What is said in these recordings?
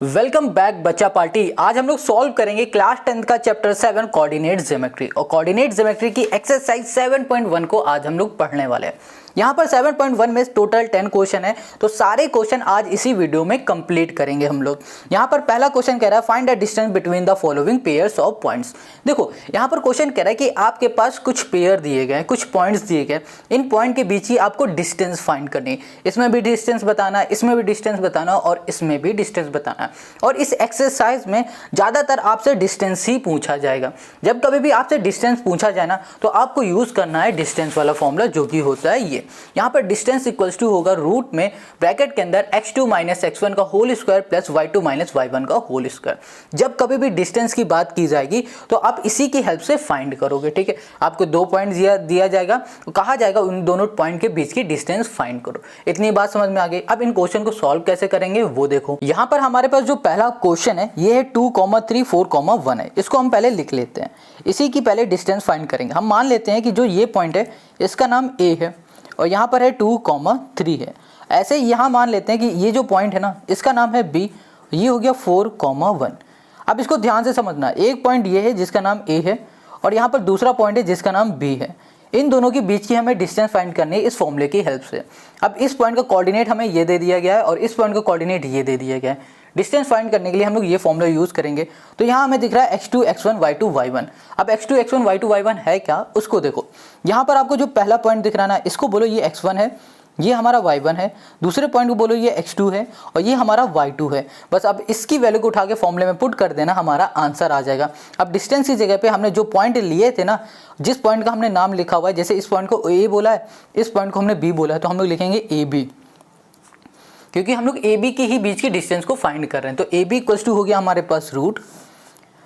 Welcome back बच्चा party. आज हम लोग सॉल्व करेंगे क्लास 10th का चैप्टर 7 कोऑर्डिनेट ज्योमेट्री और कोऑर्डिनेट ज्योमेट्री की एक्सरसाइज 7.1 को आज हम लोग पढ़ने वाले हैं। यहाँ पर 7.1 में टोटल 10 क्वेश्चन है, तो सारे क्वेश्चन आज इसी वीडियो में कंप्लीट करेंगे हम लोग। यहाँ पर पहला क्वेश्चन कह रहा है find the distance between the following pairs of points. देखो यहाँ पर क्वेश्चन कह रहा है कि आपके पास कुछ पेयर दिए गए, कुछ पॉइंट्स दिए गए, इन पॉइंट के बीच ही आपको डिस्टेंस फाइंड करनी है। इसमें भी डिस्टेंस बताना, इसमें भी डिस्टेंस बताना और इसमें भी डिस्टेंस बताना। और इस एक्सरसाइज में ज़्यादातर आपसे डिस्टेंस ही पूछा जाएगा। जब कभी भी आपसे डिस्टेंस पूछा जाए ना, तो आपको यूज़ करना है डिस्टेंस वाला फॉर्मूला, जो कि होता है ये। यहाँ पर डिस्टेंस इक्वल्स टू होगा रूट में ब्रैकेट के अंदर x2 माइनस x1 का whole square plus y2 minus y1 का होल स्क्वायर। जब कभी भी डिस्टेंस की बात की जाएगी तो आप इसी की हेल्प से फाइंड करोगे। ठीक है, आपको दो पॉइंट दिया जाएगा, कहा जाएगा उन दोनों पॉइंट के बीच की डिस्टेंस फाइंड करो। इतनी बात समझ में आ गई। अब इन क्वेश्चन को सॉल्व कैसे करेंगे वो देखो। यहाँ पर हमारे पास जो पहला क्वेश्चन है ये है 2, 3, 4, 1 है। इसको हम पहले लिख लेते हैं, इसी की पहले डिस्टेंस फाइंड करेंगे। हम मान लेते हैं कि जो ये पॉइंट है इसका नाम A है और यहाँ पर है 2, 3 है। ऐसे ही यहाँ मान लेते हैं कि ये जो पॉइंट है ना इसका नाम है B, ये हो गया 4, 1। अब इसको ध्यान से समझना, एक पॉइंट ये है जिसका नाम A है और यहाँ पर दूसरा पॉइंट है जिसका नाम B है। इन दोनों के बीच की हमें डिस्टेंस फाइंड करनी है इस फॉर्मूले की हेल्प से। अब इस पॉइंट का कोऑर्डिनेट हमें ये दे दिया गया है और इस पॉइंट का कोऑर्डिनेट ये दे दिया गया है। डिस्टेंस फाइंड करने के लिए हम लोग ये फॉर्मूला यूज़ करेंगे। तो यहाँ हमें दिख रहा है x2 x1 y2 y1। अब x2 x1 y2 y1 है क्या, उसको देखो। यहाँ पर आपको जो पहला पॉइंट दिख रहा है ना, इसको बोलो ये x1 है, ये हमारा y1 है। दूसरे पॉइंट को बोलो ये x2 है और ये हमारा y2 है। बस अब इसकी वैल्यू को उठा के फॉर्मूले में पुट कर देना, हमारा आंसर आ जाएगा। अब डिस्टेंस की जगह पे हमने जो पॉइंट लिए थे ना, जिस पॉइंट का हमने नाम लिखा हुआ है, जैसे इस पॉइंट को A बोला है, इस पॉइंट को हमने B बोला है, तो हम लोग लिखेंगे AB, क्योंकि हम लोग AB के ही बीच की डिस्टेंस को फाइंड कर रहे हैं। तो AB इक्वल्स टू हो गया हमारे पास रूट,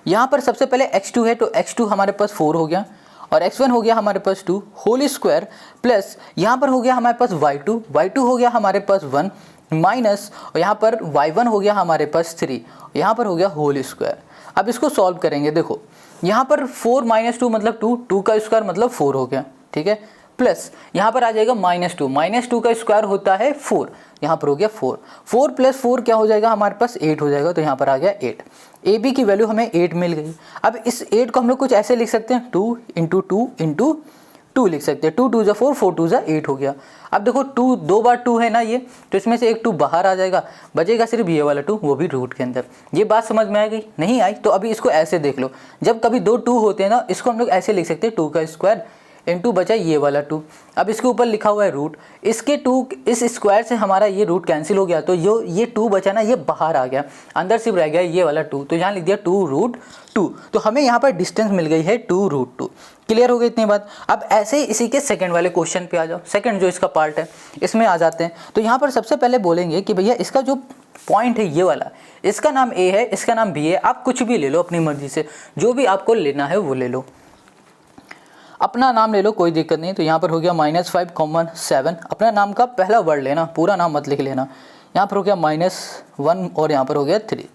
यहाँ पर सबसे पहले x2 है तो x2 हमारे पास 4 हो गया और x1 हो गया हमारे पास 2 होल स्क्वायर प्लस यहाँ पर हो गया हमारे पास y2 हो गया हमारे पास 1 माइनस और यहाँ पर y1 हो गया हमारे पास 3, यहाँ पर हो गया होल स्क्वायर। अब इसको सॉल्व करेंगे। देखो यहाँ पर 4 - 2 मतलब 2 का स्क्वायर मतलब 4 हो गया। ठीक है, प्लस यहाँ पर आ जाएगा -2 का स्क्वायर होता है 4, यहाँ पर हो गया 4 प्लस 4 क्या हो जाएगा हमारे पास 8 हो जाएगा, तो यहाँ पर आ गया 8। AB की वैल्यू हमें 8 मिल गई। अब इस 8 को हम लोग कुछ ऐसे लिख सकते हैं, 2 × 2 × 2 लिख सकते हैं। 2 × 2 = 4, 4 × 2 = 8 हो गया। अब देखो 2 दो बार 2 है ना ये, तो इसमें से एक 2 बाहर आ जाएगा, बचेगा सिर्फ ये वाला 2, वो भी रूट के अंदर। ये बात समझ में आ गई? नहीं आई तो अभी इसको ऐसे देख लो। जब कभी दो 2 होते हैं ना, इसको हम लोग ऐसे लिख सकते हैं 2 का स्क्वायर इंटू बचा ये वाला 2। अब इसके ऊपर लिखा हुआ है रूट, इसके 2 इस स्क्वायर से हमारा ये रूट कैंसिल हो गया, तो ये 2 बचा ना, ये बाहर आ गया, अंदर सिर्फ रह गया ये वाला 2, तो यहाँ लिख दिया 2√2। तो हमें यहाँ पर डिस्टेंस मिल गई है 2√2। क्लियर हो गई इतनी बात। अब ऐसे ही इसी के सेकंड वाले क्वेश्चन पे आ जाओ। सेकंड जो इसका पार्ट है इसमें आ जाते हैं। तो यहाँ पर सबसे पहले बोलेंगे कि भैया इसका जो पॉइंट है ये वाला, इसका नाम A है, इसका नाम B है। आप कुछ भी ले लो अपनी मर्जी से, जो भी आपको लेना है वो ले लो, अपना नाम ले लो, कोई दिक्कत नहीं। तो यहाँ पर हो गया -5, 7। अपना नाम का पहला वर्ड लेना, पूरा नाम मत लिख लेना। यहाँ पर हो गया -1 और यहाँ पर हो गया 3।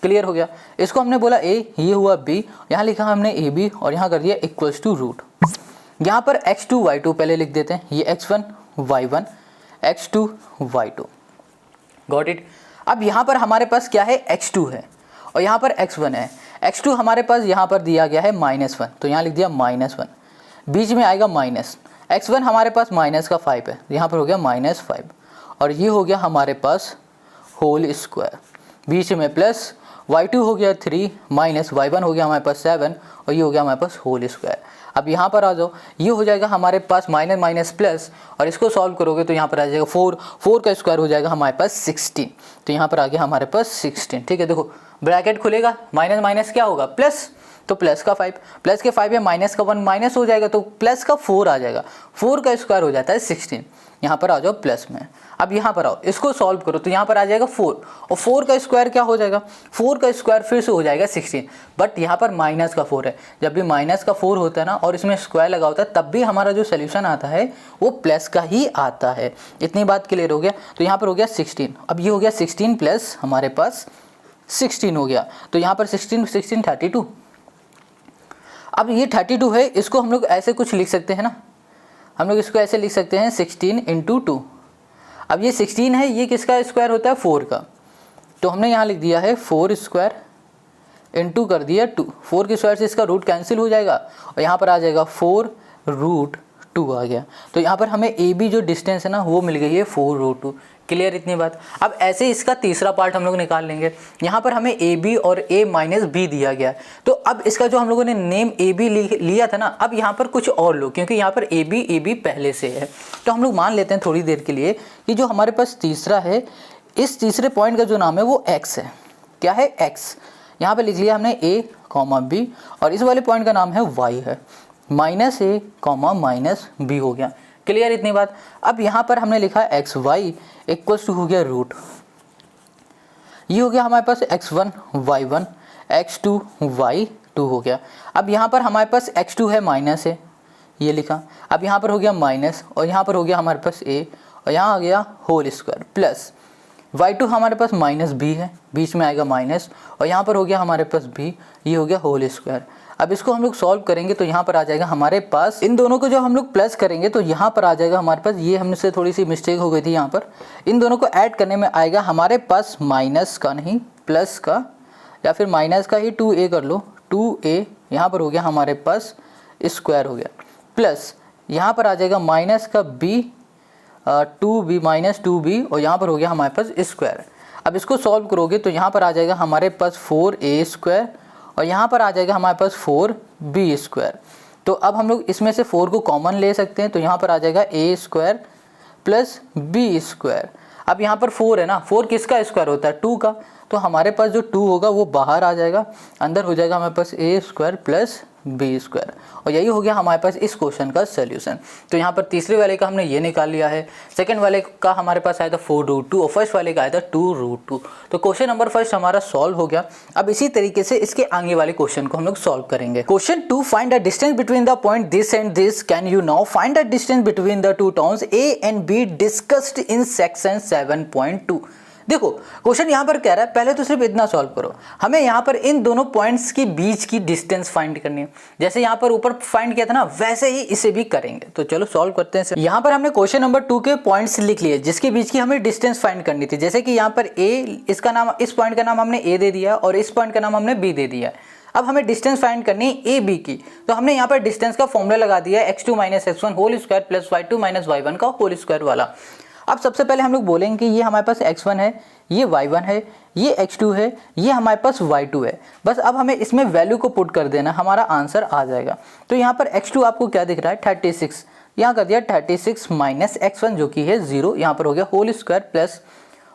क्लियर हो गया। इसको हमने बोला A, ये हुआ B, यहाँ लिखा हमने AB और यहाँ कर दिया इक्वल्स टू रूट। यहाँ पर x2 y2 पहले लिख देते हैं, ये x1 y1 x2 y2। Got it. अब यहाँ पर हमारे पास क्या है, x2 है और यहाँ पर x1 है। x2 हमारे पास यहाँ पर दिया गया है -1, तो यहाँ लिख दिया -1, बीच में आएगा माइनस। x1 हमारे पास -5 है, यहाँ पर हो गया -5 और ये हो गया हमारे पास होल स्क्वायर, बीच में प्लस y2 हो गया 3 माइनस y1 हो गया हमारे पास 7 और ये हो गया हमारे पास होल स्क्वायर। अब यहाँ पर आ जाओ, ये हो जाएगा हमारे पास माइनस माइनस प्लस और इसको सॉल्व करोगे तो यहाँ पर आ जाएगा 4 का स्क्वायर हो जाएगा हमारे पास 16, तो यहाँ पर आ गया हमारे पास 16। ठीक है, देखो ब्रैकेट खुलेगा, माइनस माइनस क्या होगा प्लस, तो प्लस का 5, प्लस के 5 है, माइनस का 1 माइनस हो जाएगा, तो प्लस का 4 आ जाएगा, 4 का स्क्वायर हो जाता है 16। यहाँ पर आ जाओ प्लस में। अब यहाँ पर आओ, इसको सॉल्व करो तो यहाँ पर आ जाएगा 4 और 4 का स्क्वायर क्या हो जाएगा, 4 का स्क्वायर फिर से हो जाएगा 16, बट यहाँ पर माइनस का 4 है। जब भी माइनस का 4 होता है ना और इसमें स्क्वायर लगा होता है, तब भी हमारा जो सोल्यूशन आता है वो प्लस का ही आता है। इतनी बात क्लियर हो गया। तो यहाँ पर हो गया 16, अब ये हो गया 16 प्लस हमारे पास 16 हो गया, तो यहाँ पर 16 32। अब ये 32 है, इसको हम लोग ऐसे कुछ लिख सकते हैं ना, हम लोग इसको ऐसे लिख सकते हैं 16 × 2। अब ये 16 है, ये किसका स्क्वायर होता है 4 का, तो हमने यहाँ लिख दिया है 4 स्क्वायर इंटू कर दिया 2, 4 के स्क्वायर से इसका रूट कैंसिल हो जाएगा और यहाँ पर आ जाएगा 4√2 आ गया। तो यहाँ पर हमें ए बी जो डिस्टेंस है ना वो मिल गई है 4√2। क्लियर इतनी बात। अब ऐसे इसका तीसरा पार्ट हम लोग निकाल लेंगे। यहाँ पर हमें ए बी और ए माइनस बी दिया गया है, तो अब इसका जो हम लोगों ने नेम ए बी लिया था ना, अब यहाँ पर कुछ और लो, क्योंकि यहाँ पर ए बी पहले से है। तो हम लोग मान लेते हैं थोड़ी देर के लिए कि जो हमारे पास तीसरा है, इस तीसरे पॉइंट का जो नाम है वो एक्स है। क्या है? एक्स। यहाँ पे लिख लिया हमने a, b और इस वाले पॉइंट का नाम है y है। -a, -b हो गया। क्लियर इतनी बात। अब यहाँ पर हमने लिखा xy इक्वल्स टू हो गया रूट, ये हो गया हमारे पास x1 y1 x2 y2 हो गया। अब यहाँ पर हमारे पास x2 है माइनस है, ये लिखा। अब यहाँ पर हो गया माइनस और यहाँ पर हो गया हमारे पास a और यहाँ आ गया होल स्क्वायर प्लस y2 हमारे पास -b है, बीच में आएगा माइनस और यहाँ पर हो गया हमारे पास b, ये हो गया होल स्क्वायर। अब इसको हम लोग सॉल्व करेंगे तो यहाँ पर आ जाएगा हमारे पास, इन दोनों को जो हम लोग प्लस करेंगे तो यहाँ पर आ जाएगा हमारे पास, ये हमसे थोड़ी सी मिस्टेक हो गई थी, यहाँ पर इन दोनों को ऐड करने में आएगा हमारे पास माइनस का नहीं प्लस का, या फिर माइनस का ही 2a कर लो, 2a यहाँ पर हो गया हमारे पास स्क्वायर हो गया, प्लस यहाँ पर आ जाएगा माइनस का b 2b -2b और यहाँ पर हो गया हमारे पास स्क्वायर। अब इसको सॉल्व करोगे तो यहाँ पर आ जाएगा हमारे पास 4a स्क्वायर और यहाँ पर आ जाएगा हमारे पास 4b स्क्वायर। तो अब हम लोग इसमें से 4 को कॉमन ले सकते हैं, तो यहाँ पर आ जाएगा a square plus b square. अब यहाँ पर 4 है ना, 4 किसका स्क्वायर होता है? 2 का। तो हमारे पास जो 2 होगा वो बाहर आ जाएगा, अंदर हो जाएगा हमारे पास a square plus b square. और यही हो गया हमारे पास इस क्वेश्चन का सोल्यूशन। तो यहाँ पर तीसरे वाले का हमने ये निकाल लिया है, सेकंड वाले का हमारे पास आया था 4√2 और फर्स्ट वाले का आया था 2√2। तो क्वेश्चन नंबर फर्स्ट हमारा सॉल्व हो गया। अब इसी तरीके से इसके आगे वाले क्वेश्चन को हम लोग सॉल्व करेंगे। Question 2, find the distance between the point this and this. Can you now find the distance between the two towns A and be discussed in section 7.2। देखो क्वेश्चन यहाँ पर कह रहा है, पहले तो सिर्फ इतना सॉल्व करो, हमें यहाँ पर इन दोनों पॉइंट्स के बीच की डिस्टेंस फाइंड करनी है। जैसे यहाँ पर ऊपर फाइंड किया था ना, वैसे ही इसे भी करेंगे। तो चलो सॉल्व करते हैं। यहाँ पर हमने क्वेश्चन नंबर 2 के पॉइंट्स लिख लिए जिसके बीच की हमें डिस्टेंस फाइंड करनी थी। जैसे कि यहाँ पर a, इसका नाम, इस पॉइंट का नाम हमने a दे दिया और इस पॉइंट का नाम हमने b दे दिया। अब हमें डिस्टेंस फाइंड करनी है a b की, तो हमने यहाँ पर डिस्टेंस का फॉर्मूला लगा दिया है x2 - x1 whole square plus y2 - y1 का होल स्क्वायर वाला। अब सबसे पहले हम लोग बोलेंगे कि ये हमारे पास x1 है, ये y1 है, ये x2 है, ये हमारे पास y2 है। बस अब हमें इसमें वैल्यू को पुट कर देना, हमारा आंसर आ जाएगा। तो यहाँ पर x2 आपको क्या दिख रहा है? 36। यहाँ कर दिया 36 माइनस x1 जो कि है 0, यहाँ पर हो गया होल स्क्वायर प्लस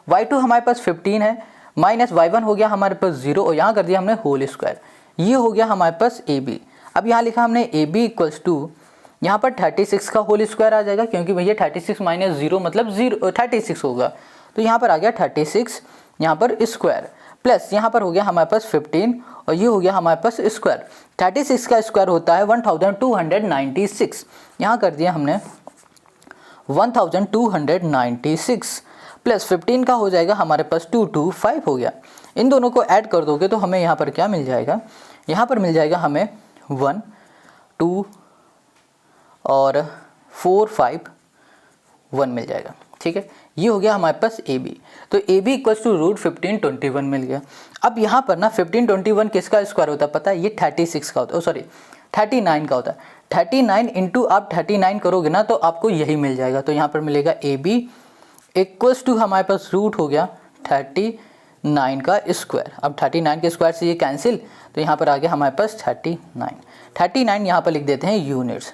y2 हमारे पास 15 है माइनस y1 हो गया हमारे पास 0 और यहाँ कर दिया हमने होल स्क्वायर। ये हो गया हमारे पास ab। अब यहाँ लिखा हमने ab इक्वल्स टू, यहाँ पर 36 का होल स्क्वायर आ जाएगा, क्योंकि भैया 36 माइनस 0 मतलब 36 होगा। तो यहाँ पर आ गया 36 यहाँ पर स्क्वायर प्लस यहाँ पर हो गया हमारे पास 15 और ये हो गया हमारे पास स्क्वायर। 36 का स्क्वायर होता है 1296। यहाँ कर दिया हमने 1296 प्लस 15 का हो जाएगा हमारे पास 225 हो गया। इन दोनों को ऐड कर दोगे तो हमें यहाँ पर क्या मिल जाएगा? यहाँ पर मिल जाएगा हमें 1 2 और 4 5 1 मिल जाएगा। ठीक है, ये हो गया हमारे पास AB। तो AB इक्वल्स टू रूट 1521 मिल गया। अब यहाँ पर ना 1521 किसका स्क्वायर होता है पता है? ये 36 का होता है, सॉरी 39 का होता है। 39 इंटू आप 39 करोगे ना तो आपको यही मिल जाएगा। तो यहाँ पर मिलेगा AB इक्वल्स टू हमारे पास रूट हो गया 39 का स्क्वायर। अब 39 के स्क्वायर से ये कैंसिल, तो यहाँ पर आ गया हमारे पास 39 यहाँ पर लिख देते हैं यूनिट्स।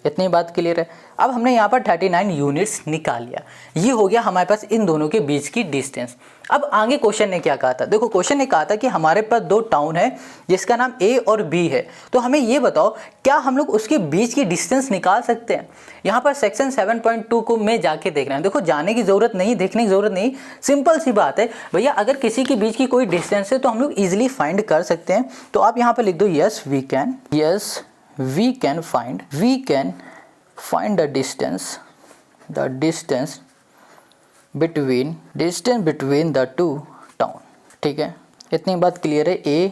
इतनी बात क्लियर है। अब हमने यहाँ पर 39 यूनिट्स निकाल लिया। ये हो गया हमारे पास इन दोनों के बीच की डिस्टेंस। अब आगे क्वेश्चन ने क्या कहा था? देखो क्वेश्चन ने कहा था कि हमारे पास दो टाउन है जिसका नाम A और B है, तो हमें ये बताओ क्या हम लोग उसके बीच की डिस्टेंस निकाल सकते हैं? यहाँ पर सेक्शन 7.2 को में जाके देखना है। देखो जाने की ज़रूरत नहीं, देखने की ज़रूरत नहीं, सिंपल सी बात है भैया। अगर किसी के बीच की कोई डिस्टेंस है तो हम लोग ईजिली फाइंड कर सकते हैं। तो आप यहाँ पर लिख दो yes we can, yes we can find the distance between the two town। ठीक है, इतनी बात क्लियर है। A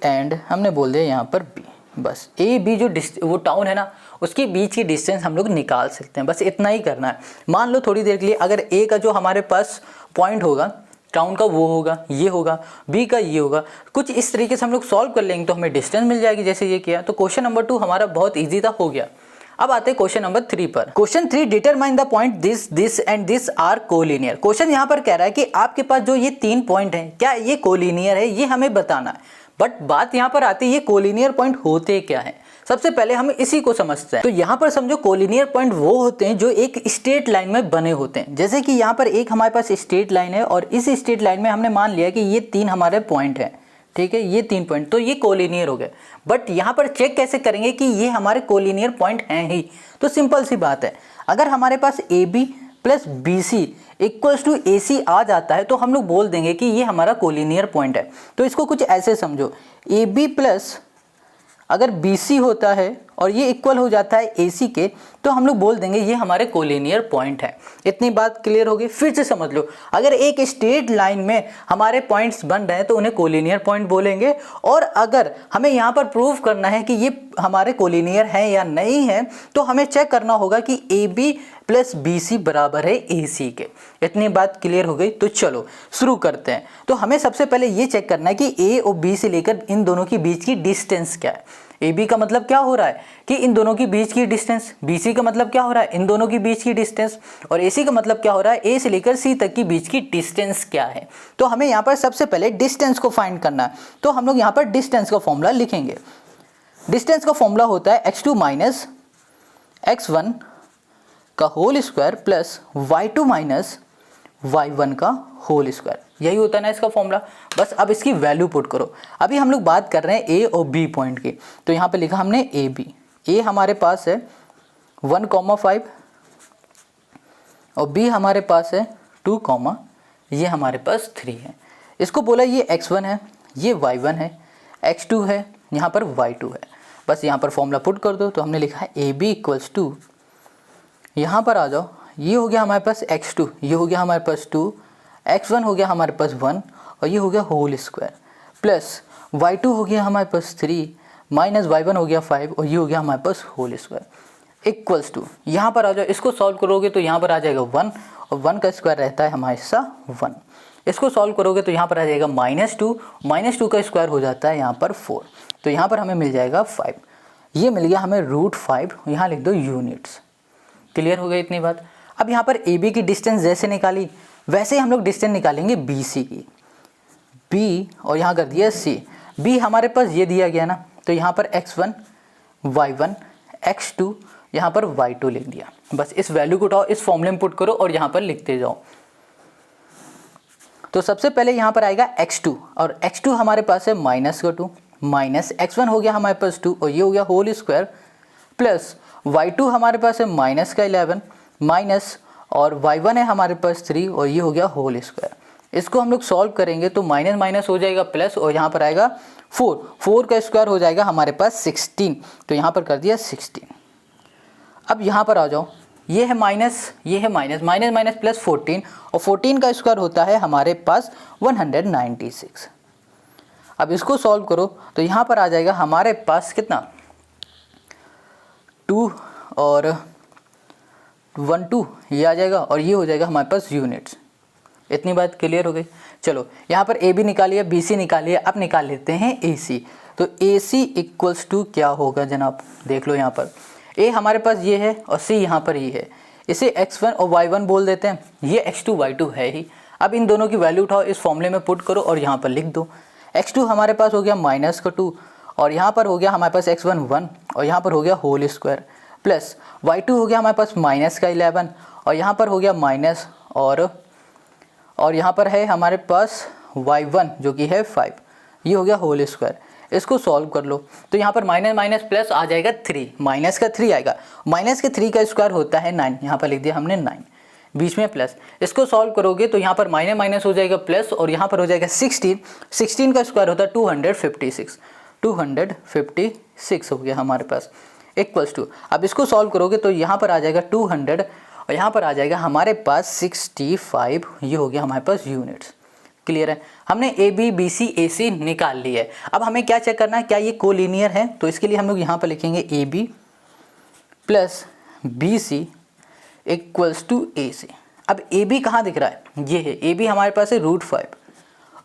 एंड हमने बोल दिया यहाँ पर B। बस A B जो वो टाउन है ना उसके बीच की डिस्टेंस हम लोग निकाल सकते हैं। बस इतना ही करना है। मान लो थोड़ी देर के लिए अगर A का जो हमारे पास पॉइंट होगा टाउन का वो होगा, ये होगा, बी का ये होगा। कुछ इस तरीके से हम लोग सॉल्व कर लेंगे तो हमें डिस्टेंस मिल जाएगी, जैसे ये किया। तो क्वेश्चन नंबर 2 हमारा बहुत ईजी था, हो गया। अब आते हैं क्वेश्चन नंबर 3 पर। Question 3, determine the point this and this are collinear. Question यहाँ पर कह रहा है कि आपके पास जो ये 3 पॉइंट हैं, क्या ये कोलिनियर है, ये हमें बताना है। बट बात यहाँ पर आती है ये कोलिनियर पॉइंट होते क्या है। सबसे पहले हम इसी को समझते हैं। तो यहाँ पर समझो कोलिनियर पॉइंट वो होते हैं जो एक स्ट्रेट लाइन में बने होते हैं। जैसे कि यहाँ पर एक हमारे पास स्ट्रेट लाइन है और इस स्ट्रेट लाइन में हमने मान लिया कि ये 3 हमारे पॉइंट हैं, ठीक है, ये 3 पॉइंट, तो ये कोलिनियर हो गए। बट यहाँ पर चेक कैसे करेंगे कि ये हमारे कोलिनियर पॉइंट हैं ही। तो सिंपल सी बात है, अगर हमारे पास a B plus B c equals to a c आ जाता है तो हम लोग बोल देंगे कि ये हमारा कोलिनियर पॉइंट है। तो इसको कुछ ऐसे समझो, ए बी प्लस अगर बी सी होता है और ये इक्वल हो जाता है ए सी के, तो हम लोग बोल देंगे ये हमारे कोलिनियर पॉइंट है। इतनी बात क्लियर होगी। फिर से समझ लो, अगर एक स्ट्रेट लाइन में हमारे पॉइंट्स बन रहे हैं तो उन्हें कोलिनियर पॉइंट बोलेंगे। और अगर हमें यहाँ पर प्रूव करना है कि ये हमारे कोलिनियर हैं या नहीं है, तो हमें चेक करना होगा कि A B plus B C बराबर है ए सी के। इतनी बात क्लियर हो गई। तो चलो शुरू करते हैं। तो हमें सबसे पहले ये चेक करना है कि ए और बी से लेकर इन दोनों के बीच की डिस्टेंस क्या है। ए बी का मतलब क्या हो रहा है कि इन दोनों के बीच की डिस्टेंस, बी सी का मतलब क्या हो रहा है इन दोनों के बीच की डिस्टेंस, और ए सी का मतलब क्या हो रहा है ए से लेकर सी तक की बीच की डिस्टेंस क्या है। तो हमें यहाँ पर सबसे पहले डिस्टेंस को फाइंड करना है। तो हम लोग यहाँ पर डिस्टेंस का फॉर्मूला लिखेंगे। डिस्टेंस का फॉर्मूला होता है x2 माइनस x1 का whole square plus y2 minus y1 का होल स्क्वायर। यही होता है ना इसका फॉर्मूला। बस अब इसकी वैल्यू पुट करो। अभी हम लोग बात कर रहे हैं ए और बी पॉइंट की, तो यहाँ पे लिखा हमने ए बी। ए हमारे पास है 1,5 और बी हमारे पास है 2, ये हमारे पास 3 है। इसको बोला ये x1 है, ये y1 है, x2 है, यहाँ पर y2 है। बस यहाँ पर फॉर्मूला पुट कर दो। तो हमने लिखा है ए बी इक्वल्स टू, यहाँ पर आ जाओ, ये हो गया हमारे पास x2, ये हो गया हमारे पास 2, x1 हो गया हमारे पास 1 और ये हो गया होल स्क्वायर, प्लस y2 हो गया हमारे पास 3 माइनस y1 हो गया 5 और ये हो गया हमारे पास होल स्क्वायर इक्वल्स टू, यहाँ पर आ जाओ। इसको सॉल्व करोगे तो यहाँ पर आ जाएगा 1 और 1 का स्क्वायर रहता है हमारे साथ 1। इसको सॉल्व करोगे तो यहाँ पर आ जाएगा -2 का स्क्वायर हो जाता है यहाँ पर 4। तो यहाँ पर हमें मिल जाएगा 5। ये मिल गया हमें √5, यहाँ लिख दो यूनिट्स। क्लियर हो गई इतनी बात। अब यहाँ पर ए बी की डिस्टेंस जैसे निकाली वैसे ही हम लोग डिस्टेंस निकालेंगे बी सी की। बी और यहाँ कर दिया सी। बी हमारे पास ये दिया गया ना, तो यहाँ पर x1 y1 x2 यहाँ पर y2 लिख दिया। बस इस वैल्यू को उठाओ, इस फॉर्मूले में पुट करो और यहाँ पर लिखते जाओ। तो सबसे पहले यहाँ पर आएगा x2 और x2 हमारे पास है -2 माइनस x1 हो गया हमारे पास 2 और ये हो गया होल स्क्वायर, प्लस y2 हमारे पास है -11 माइनस और y1 है हमारे पास 3 और ये हो गया होल स्क्वायर। इसको हम लोग सॉल्व करेंगे तो माइनस माइनस हो जाएगा प्लस और यहाँ पर आएगा 4 का स्क्वायर हो जाएगा हमारे पास 16। तो यहाँ पर कर दिया 16। अब यहाँ पर आ जाओ, ये है माइनस, ये है माइनस, माइनस माइनस प्लस 14 और 14 का स्क्वायर होता है हमारे पास 196। अब इसको सॉल्व करो तो यहाँ पर आ जाएगा हमारे पास कितना 2 और 1 2 ये आ जाएगा और ये हो जाएगा हमारे पास यूनिट्स। इतनी बात क्लियर हो गई। चलो यहाँ पर ए बी निकालिए, बी सी निकालिए, अब निकाल लेते हैं ए सी। तो ए सी इक्वल्स टू क्या होगा जनाब, देख लो यहाँ पर ए हमारे पास ये है और सी यहाँ पर ये है। इसे x1 और y1 बोल देते हैं, ये x2 y2 है ही। अब इन दोनों की वैल्यू उठाओ, इस फॉर्मूले में पुट करो और यहाँ पर लिख दो। x2 हमारे पास हो गया -2 और यहाँ पर हो गया हमारे पास x1 1 और यहाँ पर हो गया होल स्क्वायर, प्लस y2 हो गया हमारे पास -11 और यहाँ पर हो गया माइनस और यहाँ पर है हमारे पास y1 जो कि है 5, ये हो गया होल स्क्वायर। इसको सॉल्व कर लो तो यहाँ पर माइनस माइनस प्लस आ जाएगा 3, माइनस का 3 आएगा, माइनस के 3 का स्क्वायर होता है 9, यहाँ पर लिख दिया हमने 9, बीच में प्लस। इसको सॉल्व करोगे तो यहाँ पर माइनस माइनस हो जाएगा प्लस और यहाँ पर हो जाएगा 16 का स्क्वायर होता है 256 हो गया हमारे पास इक्वल्स टू। अब इसको सॉल्व करोगे तो यहाँ पर आ जाएगा 200 और यहाँ पर आ जाएगा हमारे पास 65, ये हो गया हमारे पास यूनिट्स। क्लियर है, हमने ए बी बी सी ए सी निकाल लिया है। अब हमें क्या चेक करना है, क्या ये कोलिनियर है। तो इसके लिए हम लोग यहाँ पर लिखेंगे a B plus B c equals to a c. अब ए बी कहाँ दिख रहा है, ये है ए बी हमारे पास है √5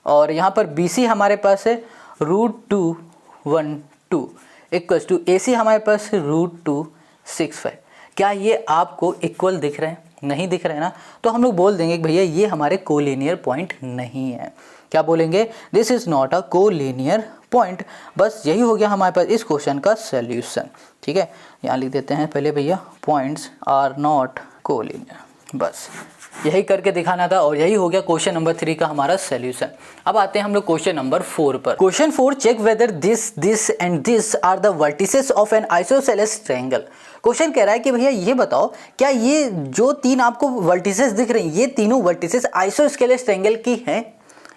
और यहाँ पर बी सी हमारे पास है √212 इक्वल्स टू ए सी हमारे पास है √265। क्या ये आपको इक्वल दिख रहे हैं? नहीं दिख रहे हैं ना, तो हम लोग बोल देंगे कि भैया ये हमारे कोलिनियर पॉइंट नहीं है। क्या बोलेंगे? This is not a collinear point. बस यही हो गया हमारे पास इस क्वेश्चन का सॉल्यूशन। ठीक है, यहाँ लिख देते हैं पहले भैया, पॉइंट्स आर नॉट कोलिनियर। बस यही करके दिखाना था और यही हो गया क्वेश्चन नंबर 3 का हमारा सॉल्यूशन। अब आते हैं हम लोग क्वेश्चन नंबर 4 पर। Question 4, check whether this and this are the vertices of an isosceles triangle. Question कह रहा है कि भैया ये बताओ, क्या ये जो तीन आपको वर्टिसेस दिख रहे हैं ये तीनों वर्टिसेस आइसोस्केलेस ट्रायंगल की हैं?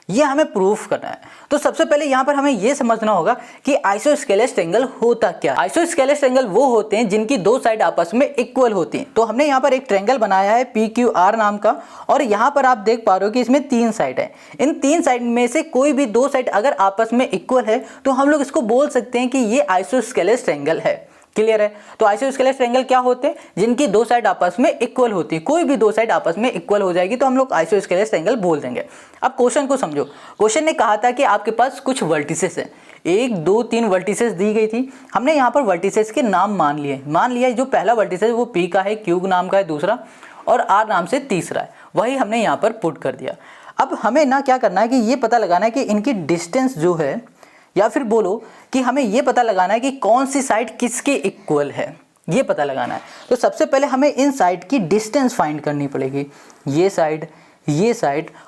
ये हमें प्रूफ करना है। तो सबसे पहले यहाँ पर हमें ये समझना होगा कि आइसोस्केलेस ट्रायंगल होता क्या है। आइसोस्केलेस ट्रायंगल वो होते हैं जिनकी दो साइड आपस में इक्वल होती हैं। तो हमने यहाँ पर एक ट्रायंगल बनाया है PQR नाम का, और यहाँ पर आप देख पा रहे हो कि इसमें 3 साइड है। इन 3 साइड में से कोई भी 2 साइड अगर आपस में इक्वल है तो हम लोग इसको बोल सकते हैं कि ये आइसोस्केलेस ट्रायंगल है। क्लियर है? तो आइसोस्केलेस ट्रायंगल क्या होते हैं? जिनकी 2 साइड आपस में इक्वल होती है। कोई भी 2 साइड आपस में इक्वल हो जाएगी तो हम लोग आइसोस्केलेस ट्रायंगल बोल देंगे। अब क्वेश्चन को समझो। क्वेश्चन ने कहा था कि आपके पास कुछ वर्टिसेस है, 1 2 3 वर्टिसेस दी गई थी। हमने यहाँ पर वर्टिसेस के नाम मान लिया। जो पहला वर्टिसेस है वो P का है, Q नाम का है दूसरा, और R नाम से तीसरा है। वही हमने यहाँ पर पुट कर दिया। अब हमें ना क्या करना है कि ये पता लगाना है कि इनकी डिस्टेंस जो है, या फिर बोलो कि हमें ये पता लगाना है कि कौन सी साइड किसके इक्वल है, ये पता लगाना है। तो सबसे पहले हमें इन साइड की डिस्टेंस फाइंड करनी पड़ेगी। ये साइड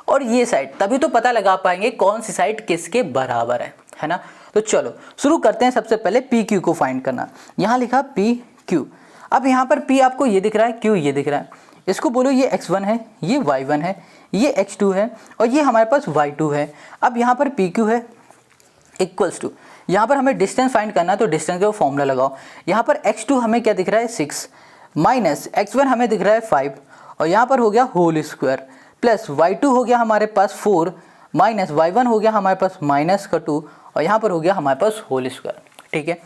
और ये साइड, तभी तो पता लगा पाएंगे कौन सी साइड किसके बराबर है ना। तो चलो शुरू करते हैं। सबसे पहले PQ को फाइंड करना। यहाँ लिखा PQ। अब यहाँ पर P आपको ये दिख रहा है, Q ये दिख रहा है। इसको बोलो ये x1 है, ये y1 है, ये x2 है और ये हमारे पास y2 है। अब यहाँ पर PQ है इक्वल्स टू, यहाँ पर हमें डिस्टेंस फाइंड करना है तो डिस्टेंस का फॉर्मूला लगाओ। यहाँ पर x2 हमें क्या दिख रहा है 6 माइनस x1 हमें दिख रहा है 5 और यहाँ पर हो गया होल स्क्वायर प्लस y2 हो गया हमारे पास 4 माइनस y1 हो गया हमारे पास -2 और यहाँ पर हो गया हमारे पास होल स्क्वायर। ठीक है,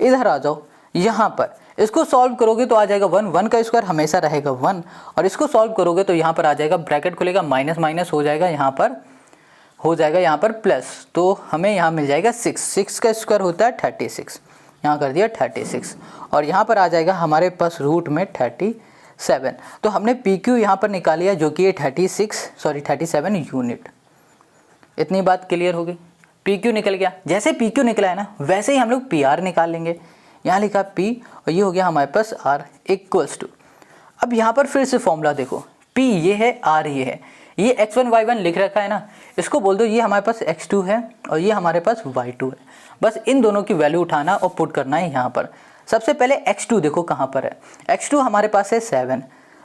इधर आ जाओ। यहाँ पर इसको सॉल्व करोगे तो आ जाएगा 1 का स्क्वायर हमेशा रहेगा 1 और इसको सॉल्व करोगे तो यहाँ पर आ जाएगा ब्रैकेट खुलेगा माइनस हो जाएगा, यहाँ पर प्लस, तो हमें यहाँ मिल जाएगा 6 का स्क्वायर होता है 36, यहाँ कर दिया 36 और यहाँ पर आ जाएगा हमारे पास रूट में 37। तो हमने PQ यहाँ पर निकाल लिया जो कि 37 यूनिट। इतनी बात क्लियर हो गई। PQ निकल गया। जैसे PQ निकला है ना वैसे ही हम लोग PR निकाल लेंगे। यहाँ लिखा P और ये हो गया हमारे पास R इक्वल्स टू, अब यहाँ पर फिर से फॉर्मूला देखो, P ये है, R ये है, ये x1 y1 लिख रखा है ना, इसको बोल दो ये हमारे पास x2 है और ये हमारे पास y2 है। बस इन दोनों की वैल्यू उठाना और पुट करना है यहाँ पर। सबसे पहले x2 देखो कहाँ पर है, x2 हमारे पास है 7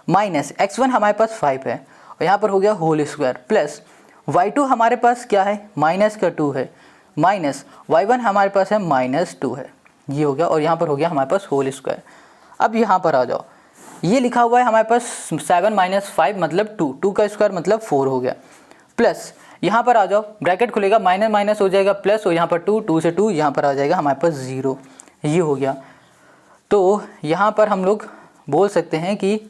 माइनस x1 हमारे पास 5 है और यहाँ पर हो गया होल स्क्वायर प्लस y2 हमारे पास क्या है -2 है माइनस y1 हमारे पास है -2 है, ये हो गया और यहाँ पर हो गया हमारे पास होल स्क्वायर। अब यहाँ पर आ जाओ, ये लिखा हुआ है हमारे पास 7 - 5 मतलब 2 का स्क्वायर मतलब 4 हो गया प्लस यहाँ पर आ जाओ ब्रैकेट खुलेगा माइनस हो जाएगा प्लस और यहाँ पर 2 से 2 यहाँ पर आ जाएगा हमारे पास 0, ये हो गया। तो यहाँ पर हम लोग बोल सकते हैं कि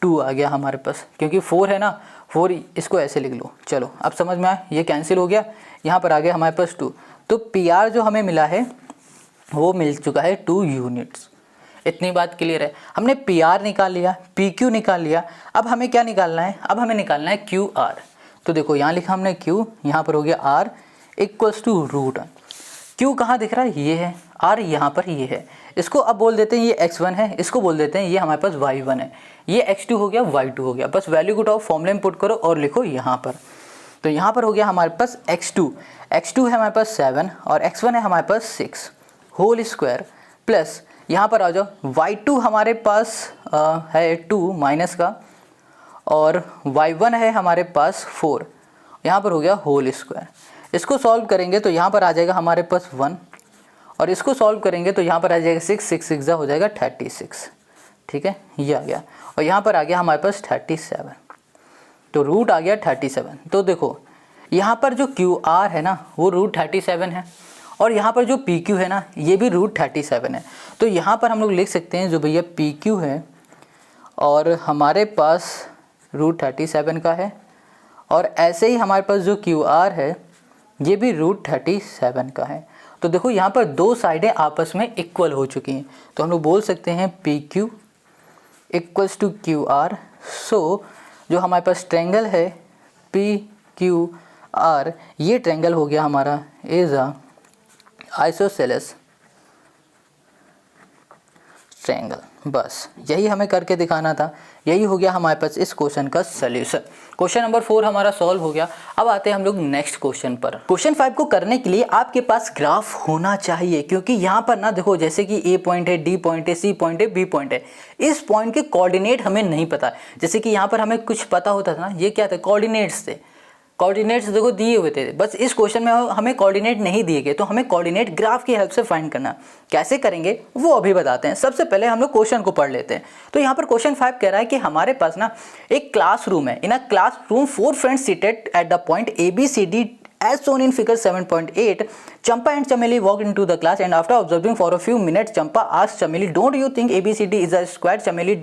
2 आ गया हमारे पास, क्योंकि 4 है ना, 4 इसको ऐसे लिख लो। चलो अब समझ में आया, ये कैंसिल हो गया, यहाँ पर आ गया हमारे पास 2। तो PR जो हमें मिला है वो मिल चुका है 2 यूनिट्स। इतनी बात क्लियर है। हमने PR निकाल लिया, PQ निकाल लिया, अब हमें क्या निकालना है, अब हमें निकालना है QR। तो देखो यहाँ लिखा हमने Q, यहाँ पर हो गया R equals to root. Q कहाँ दिख रहा है, ये है, R यहाँ पर ये है। इसको अब बोल देते हैं ये x1 है, इसको बोल देते हैं ये हमारे पास y1 है, ये x2 हो गया y2 हो गया। बस वैल्यू को उठाओ, फॉर्मूले में पुट करो और लिखो यहाँ पर। तो यहाँ पर हो गया हमारे पास x2 है हमारे पास 7 और x1 है हमारे पास 6 होल स्क्वायर प्लस यहाँ पर आ जाओ y2 हमारे पास है 2 माइनस का और y1 है हमारे पास 4, यहाँ पर हो गया होल स्क्वायर। इसको सॉल्व करेंगे तो यहाँ पर आ जाएगा हमारे पास 1 और इसको सॉल्व करेंगे तो यहाँ पर आ जाएगा 6 हो जाएगा 36। ठीक है, ये आ गया और यहाँ पर आ गया हमारे पास 37, तो रूट आ गया 37। तो देखो यहाँ पर जो QR है ना वो रूट 37 है और यहाँ पर जो PQ है ना ये भी रूट 37 है। तो यहाँ पर हम लोग लिख सकते हैं जो भैया PQ है और हमारे पास √37 का है, और ऐसे ही हमारे पास जो QR है ये भी √37 का है। तो देखो यहाँ पर दो साइडें आपस में इक्वल हो चुकी हैं, तो हम लोग बोल सकते हैं PQ इक्वल्स टू QR। सो जो हमारे पास ट्रेंगल है PQR, ये ट्रेंगल हो गया हमारा इज अ आइसोसेलेस ट्रायंगल। बस यही हमें करके दिखाना था, यही हो गया हमारे पास इस क्वेश्चन का सलूशन। क्वेश्चन नंबर 4 हमारा सॉल्व हो गया। अब आते हैं हम लोग नेक्स्ट क्वेश्चन पर। क्वेश्चन 5 को करने के लिए आपके पास ग्राफ होना चाहिए, क्योंकि यहाँ पर ना देखो जैसे कि A पॉइंट है, D पॉइंट है, C पॉइंट है, B पॉइंट है, इस पॉइंट के कोऑर्डिनेट हमें नहीं पता। जैसे कि यहाँ पर हमें कुछ पता होता था ना, ये क्या था, कोऑर्डिनेट्स थे। कोऑर्डिनेट्स देखो दिए हुए थे, बस इस क्वेश्चन में हमें कोऑर्डिनेट नहीं दिए गए, तो हमें कोऑर्डिनेट ग्राफ की हेल्प से फाइंड करना। कैसे करेंगे वो अभी बताते हैं। सबसे पहले हम लोग क्वेश्चन को पढ़ लेते हैं। तो यहाँ पर क्वेश्चन 5 कह रहा है कि हमारे पास ना एक क्लासरूम है। In a classroom 4 friends seated at the point ABCD as shown in figure 7.8. Champa and Chameli walked into the class and after observing for a few minutes, Champa asked Chameli, "Don't you think ABCD is a square?" Chameli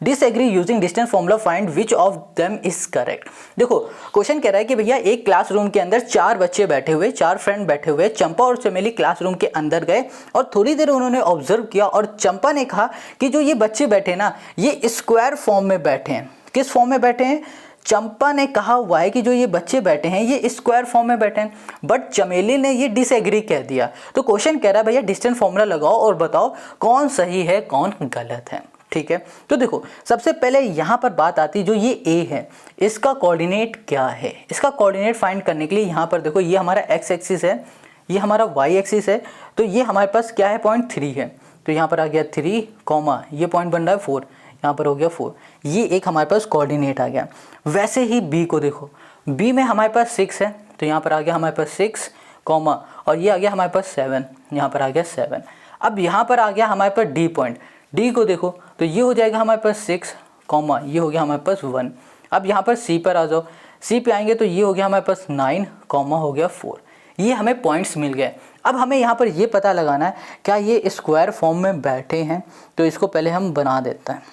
disagree using distance formula. Find which of them is correct. देखो question कह रहा है कि भैया एक classroom के अंदर 4 बच्चे बैठे हुए, 4 फ्रेंड बैठे हुए। चंपा और चमेली क्लासरूम के अंदर गए और थोड़ी देर उन्होंने ऑब्जर्व किया और चंपा ने कहा कि जो ये बच्चे बैठे ना, ये स्क्वायर फॉर्म में बैठे हैं। किस फॉर्म में बैठे हैं? चंपा ने कहा हुआ है कि जो ये बच्चे बैठे हैं ये स्क्वायर फॉर्म में बैठे हैं, बट चमेली ने ये डिसएग्री कह दिया। तो क्वेश्चन कह रहा है भैया डिस्टेंस फॉर्मूला लगाओ और बताओ कौन सही है कौन गलत है। ठीक है, तो देखो सबसे पहले यहाँ पर बात आती, जो ये A है इसका कोऑर्डिनेट क्या है। इसका कोऑर्डिनेट फाइंड करने के लिए यहाँ पर देखो ये हमारा x एक्सिस है, ये हमारा y एक्सिस है, तो ये हमारे पास क्या है, पॉइंट 3 है। तो यहाँ पर आ गया 3, ये पॉइंट बन रहा है 4, यहाँ पर हो गया 4, ये एक हमारे पास कोऑर्डिनेट आ गया। वैसे ही B को देखो, B में हमारे पास 6 है, तो यहाँ पर आ गया हमारे पास 6, और ये आ गया हमारे पास 7, यहाँ पर आ गया 7। अब यहाँ पर आ गया हमारे पास D पॉइंट, D को देखो तो ये हो जाएगा हमारे पास 6, ये हो गया हमारे पास 1। अब यहाँ पर C पर आ जाओ, C पे आएंगे तो ये हो गया हमारे पास 9, हो गया 4। ये हमें पॉइंट्स मिल गए। अब हमें यहाँ पर ये पता लगाना है क्या ये स्क्वायर फॉर्म में बैठे हैं, तो इसको पहले हम बना देते हैं।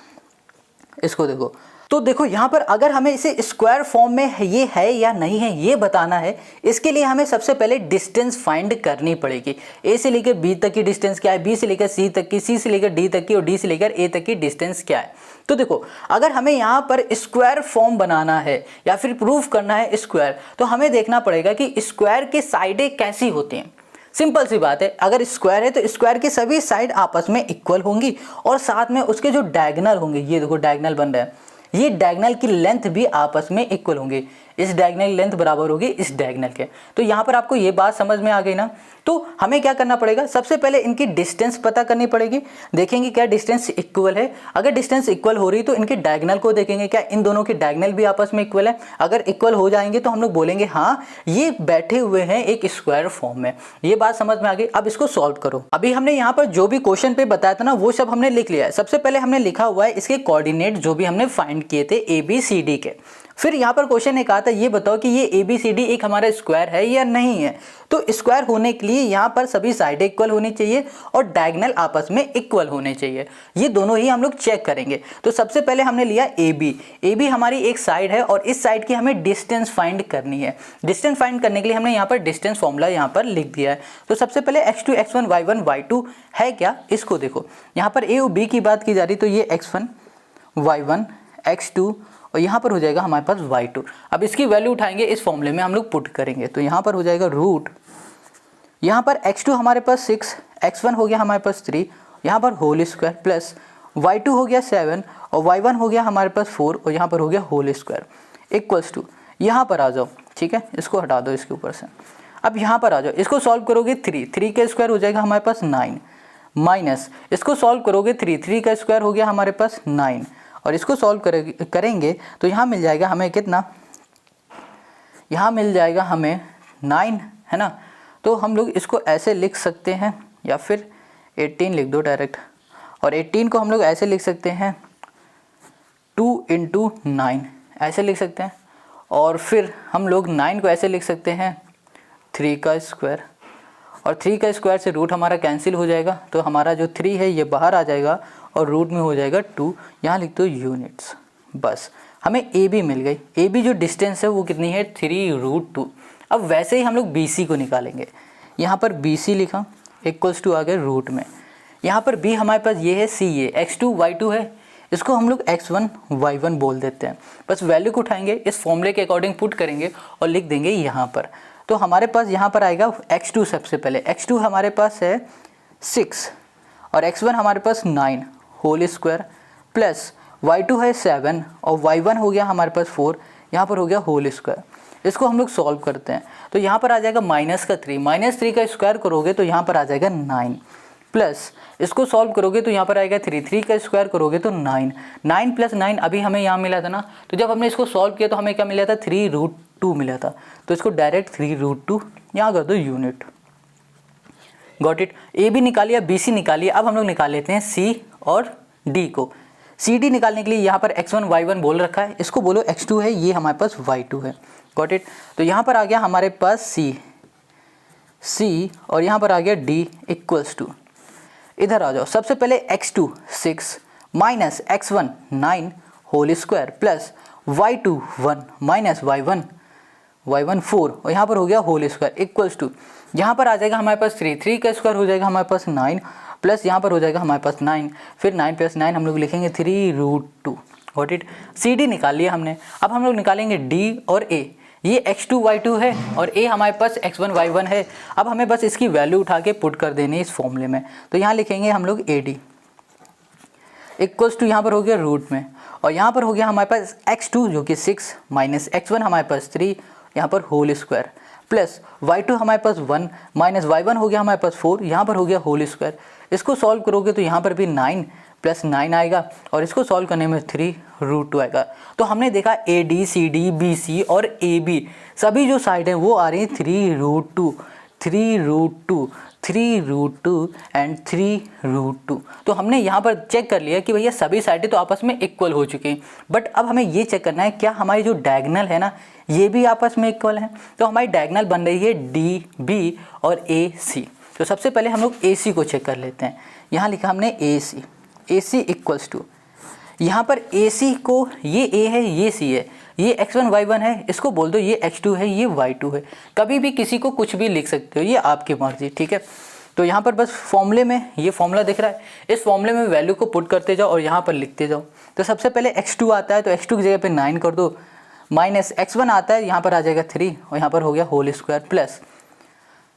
इसको देखो, तो देखो यहाँ पर अगर हमें इसे स्क्वायर फॉर्म में ये है या नहीं है ये बताना है, इसके लिए हमें सबसे पहले डिस्टेंस फाइंड करनी पड़ेगी। A से लेकर B तक की डिस्टेंस क्या है, B से लेकर C तक की, C से लेकर D तक की और D से लेकर A तक की डिस्टेंस क्या है। तो देखो अगर हमें यहाँ पर स्क्वायर फॉर्म बनाना है या फिर प्रूफ करना है स्क्वायर, तो हमें देखना पड़ेगा कि स्क्वायर की साइडें कैसी होती हैं। सिंपल सी बात है, अगर स्क्वायर है तो स्क्वायर की सभी साइड आपस में इक्वल होंगी और साथ में उसके जो डायगोनल होंगे, ये देखो डायगोनल बन रहा है, ये डायगोनल की लेंथ भी आपस में इक्वल होंगे। इस डायगोनल लेंथ बराबर होगी इस डायगोनल के। तो यहाँ पर आपको ये बात समझ में आ गई ना। तो हमें क्या करना पड़ेगा, सबसे पहले इनकी डिस्टेंस पता करनी पड़ेगी। देखेंगे क्या डिस्टेंस इक्वल है, अगर डिस्टेंस इक्वल हो रही तो इनके डायगोनल को देखेंगे क्या इन दोनों की डायगोनल भी आपस में इक्वल है। अगर इक्वल हो जाएंगे तो हम लोग बोलेंगे हाँ ये बैठे हुए हैं एक स्क्वायर फॉर्म में। ये बात समझ में आ गई। अब इसको सॉल्व करो। अभी हमने यहाँ पर जो भी क्वेश्चन पे बताया था ना वो सब हमने लिख लिया है। सबसे पहले हमने लिखा हुआ है इसके कोऑर्डिनेट जो भी हमने फाइंड किए थे ABCD के। फिर यहाँ पर क्वेश्चन ने कहा था ये बताओ कि ये ABCD एक हमारा स्क्वायर है या नहीं है। तो स्क्वायर होने के लिए यहाँ पर सभी साइडें इक्वल होनी चाहिए और डायगोनल आपस में इक्वल होने चाहिए। ये दोनों ही हम लोग चेक करेंगे। तो सबसे पहले हमने लिया AB हमारी एक साइड है और इस साइड की हमें डिस्टेंस फाइंड करनी है। डिस्टेंस फाइंड करने के लिए हमने यहाँ पर डिस्टेंस फॉर्मूला यहाँ पर लिख दिया है। तो सबसे पहले x2 x1 y1 y2 है क्या, इसको देखो। यहाँ पर A और B की बात की जा रही तो ये x1 y1 x2 और यहाँ पर हो जाएगा हमारे पास y2। अब इसकी वैल्यू उठाएंगे इस फॉर्मूले में हम लोग पुट करेंगे। तो यहाँ पर हो जाएगा रूट, यहाँ पर x2 हमारे पास 6, x1 हो गया हमारे पास 3, यहाँ पर होल स्क्वायर प्लस y2 हो गया 7 और y1 हो गया हमारे पास 4 और यहाँ पर हो गया होल स्क्वायर इक्वल्स टू, यहाँ पर आ जाओ। ठीक है, इसको हटा दो इसके ऊपर से। अब यहाँ पर आ जाओ, इसको सॉल्व करोगे 3 का स्क्वायर हो जाएगा हमारे पास 9 माइनस इसको सॉल्व करोगे 3 का स्क्वायर हो गया हमारे पास 9 और इसको सॉल्व करेंगे तो यहाँ मिल जाएगा हमें कितना, यहाँ मिल जाएगा हमें 9 है ना। तो हम लोग इसको ऐसे लिख सकते हैं या फिर 18 लिख दो डायरेक्ट, और 18 को हम लोग ऐसे लिख सकते हैं 2 × 9 ऐसे लिख सकते हैं, और फिर हम लोग 9 को ऐसे लिख सकते हैं 3 का स्क्वायर, और 3 का स्क्वायर से रूट हमारा कैंसिल हो जाएगा। तो हमारा जो 3 है ये बाहर आ जाएगा और रूट में हो जाएगा 2, यहाँ लिख दो यूनिट्स। बस हमें ए बी मिल गई। ए बी जो डिस्टेंस है वो कितनी है 3√2। अब वैसे ही हम लोग बी सी को निकालेंगे। यहाँ पर बी सी लिखा इक्वल्स टू आ गए रूट में। यहाँ पर बी हमारे पास ये है सी ये x2 y2 है, इसको हम लोग x1 y1 बोल देते हैं। बस वैल्यू को उठाएंगे, इस फॉर्मूले के अकॉर्डिंग पुट करेंगे और लिख देंगे यहाँ पर। तो हमारे पास यहाँ पर आएगा x2 सबसे पहले। x2 हमारे पास है 6 और x1 हमारे पास 9 होल स्क्वायर प्लस y2 है 7 और y1 हो गया हमारे पास 4, यहाँ पर हो गया होल स्क्वायर। इसको हम लोग सॉल्व करते हैं तो यहाँ पर आ जाएगा -3 का स्क्वायर करोगे तो यहाँ पर आ जाएगा 9 प्लस इसको सॉल्व करोगे तो यहाँ पर आएगा 3 का स्क्वायर करोगे तो 9 प्लस 9 अभी हमें यहाँ मिला था ना, तो जब हमने इसको सॉल्व किया तो हमें क्या मिला था 3√2 मिला था। तो इसको डायरेक्ट 3√2 यहाँ कर दो unit. Got it. A B निकालिए, बी सी निकालिए। अब हम लोग निकाल लेते हैं सी और डी को। सी डी निकालने के लिए यहाँ पर x1 y1 बोल रखा है, इसको बोलो x2 है, ये हमारे पास y2 है। Got it. तो यहाँ पर आ गया हमारे पास सी और यहाँ पर आ गया d इक्वल्स टू, इधर आ जाओ। सबसे पहले x2 6 minus x1 9 whole square plus y2 1 minus y1 4 और यहाँ पर हो गया होल स्क्वायर इक्वल्स टू, यहाँ पर आ जाएगा हमारे पास 3 का स्क्वायर हो जाएगा हमारे पास 9 प्लस यहाँ पर हो जाएगा हमारे पास 9, फिर 9 प्लस 9 हम लोग लिखेंगे 3√2। Got it. सी डी निकाल लिया हमने। अब हम लोग निकालेंगे डी और ए। ये x2 y2 है और a हमारे पास x1 y1 है। अब हमें बस इसकी वैल्यू उठा के पुट कर देनी है इस फॉर्मूले में। तो यहाँ लिखेंगे हम लोग AD इक्वल्स टू, यहाँ पर हो गया रूट में और यहाँ पर हो गया हमारे पास x2 जो कि 6 माइनस x1 हमारे पास 3, यहाँ पर होल स्क्वायर प्लस y2 हमारे पास 1 माइनस y1 हो गया हमारे पास 4, यहाँ पर हो गया होल स्क्वायर। इसको सॉल्व करोगे तो यहाँ पर भी 9 प्लस 9 आएगा और इसको सॉल्व करने में 3√2 आएगा। तो हमने देखा AD CD BC और AB सभी जो साइड हैं वो आ रही है 3√2 एंड 3√2। तो हमने यहाँ पर चेक कर लिया कि भैया सभी साइडें तो आपस में इक्वल हो चुकी हैं, बट अब हमें ये चेक करना है क्या हमारी जो डायगोनल है ना ये भी आपस में इक्वल है। तो हमारी डायगोनल बन रही है DB और AC। तो सबसे पहले हम लोग AC को चेक कर लेते हैं। यहाँ लिखा हमने AC इक्वल्स टू, यहाँ पर AC को ये A है ये C है, ये x1 y1 है, इसको बोल दो ये x2 है ये y2 है। कभी भी किसी को कुछ भी लिख सकते हो, ये आपकी मर्जी, ठीक है। तो यहाँ पर बस फॉर्मूले में ये फॉर्मूला दिख रहा है, इस फॉर्मूले में वैल्यू को पुट करते जाओ और यहाँ पर लिखते जाओ। तो सबसे पहले x2 आता है तो x2 की जगह पे 9 कर दो, माइनस x1 आता है यहाँ पर आ जाएगा 3 और यहाँ पर हो गया होल स्क्वायर प्लस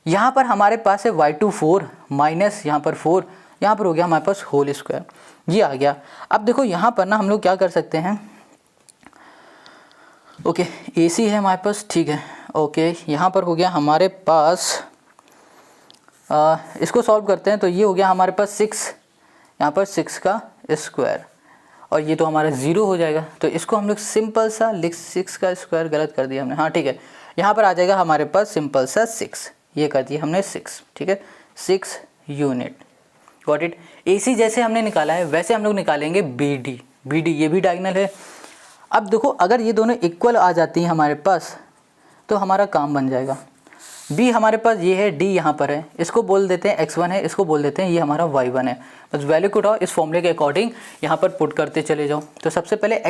यहाँ पर हमारे पास है y2 4 माइनस यहाँ पर 4, यहाँ पर हो गया हमारे पास होल स्क्वायर, ये आ गया। अब देखो यहाँ पर ना हम लोग क्या कर सकते हैं, ओके AC है हमारे पास, ठीक है। ओके यहाँ पर हो गया हमारे पास इसको सॉल्व करते हैं तो ये हो गया हमारे पास 6, यहाँ पर 6 का स्क्वायर और ये तो हमारा 0 हो जाएगा। तो इसको हम लोग सिंपल सा लिख, 6 का स्क्वायर गलत कर दिया हमने, हाँ ठीक है। यहाँ पर आ जाएगा हमारे पास सिंपल सा 6, ये कर दिया हमने 6, ठीक है, 6 यूनिट। Got it. AC जैसे हमने निकाला है वैसे हम लोग निकालेंगे BD ये भी डायगोनल है। अब देखो अगर ये दोनों इक्वल आ जाती हैं हमारे पास तो हमारा काम बन जाएगा। B हमारे पास ये है, D यहाँ पर है, इसको बोल देते हैं x1 है, इसको बोल देते हैं ये हमारा y1 है। बस वैल्यू को उठाओ, इस फॉर्मूले के अकॉर्डिंग यहाँ पर पुट करते चले जाओ। तो सबसे पहले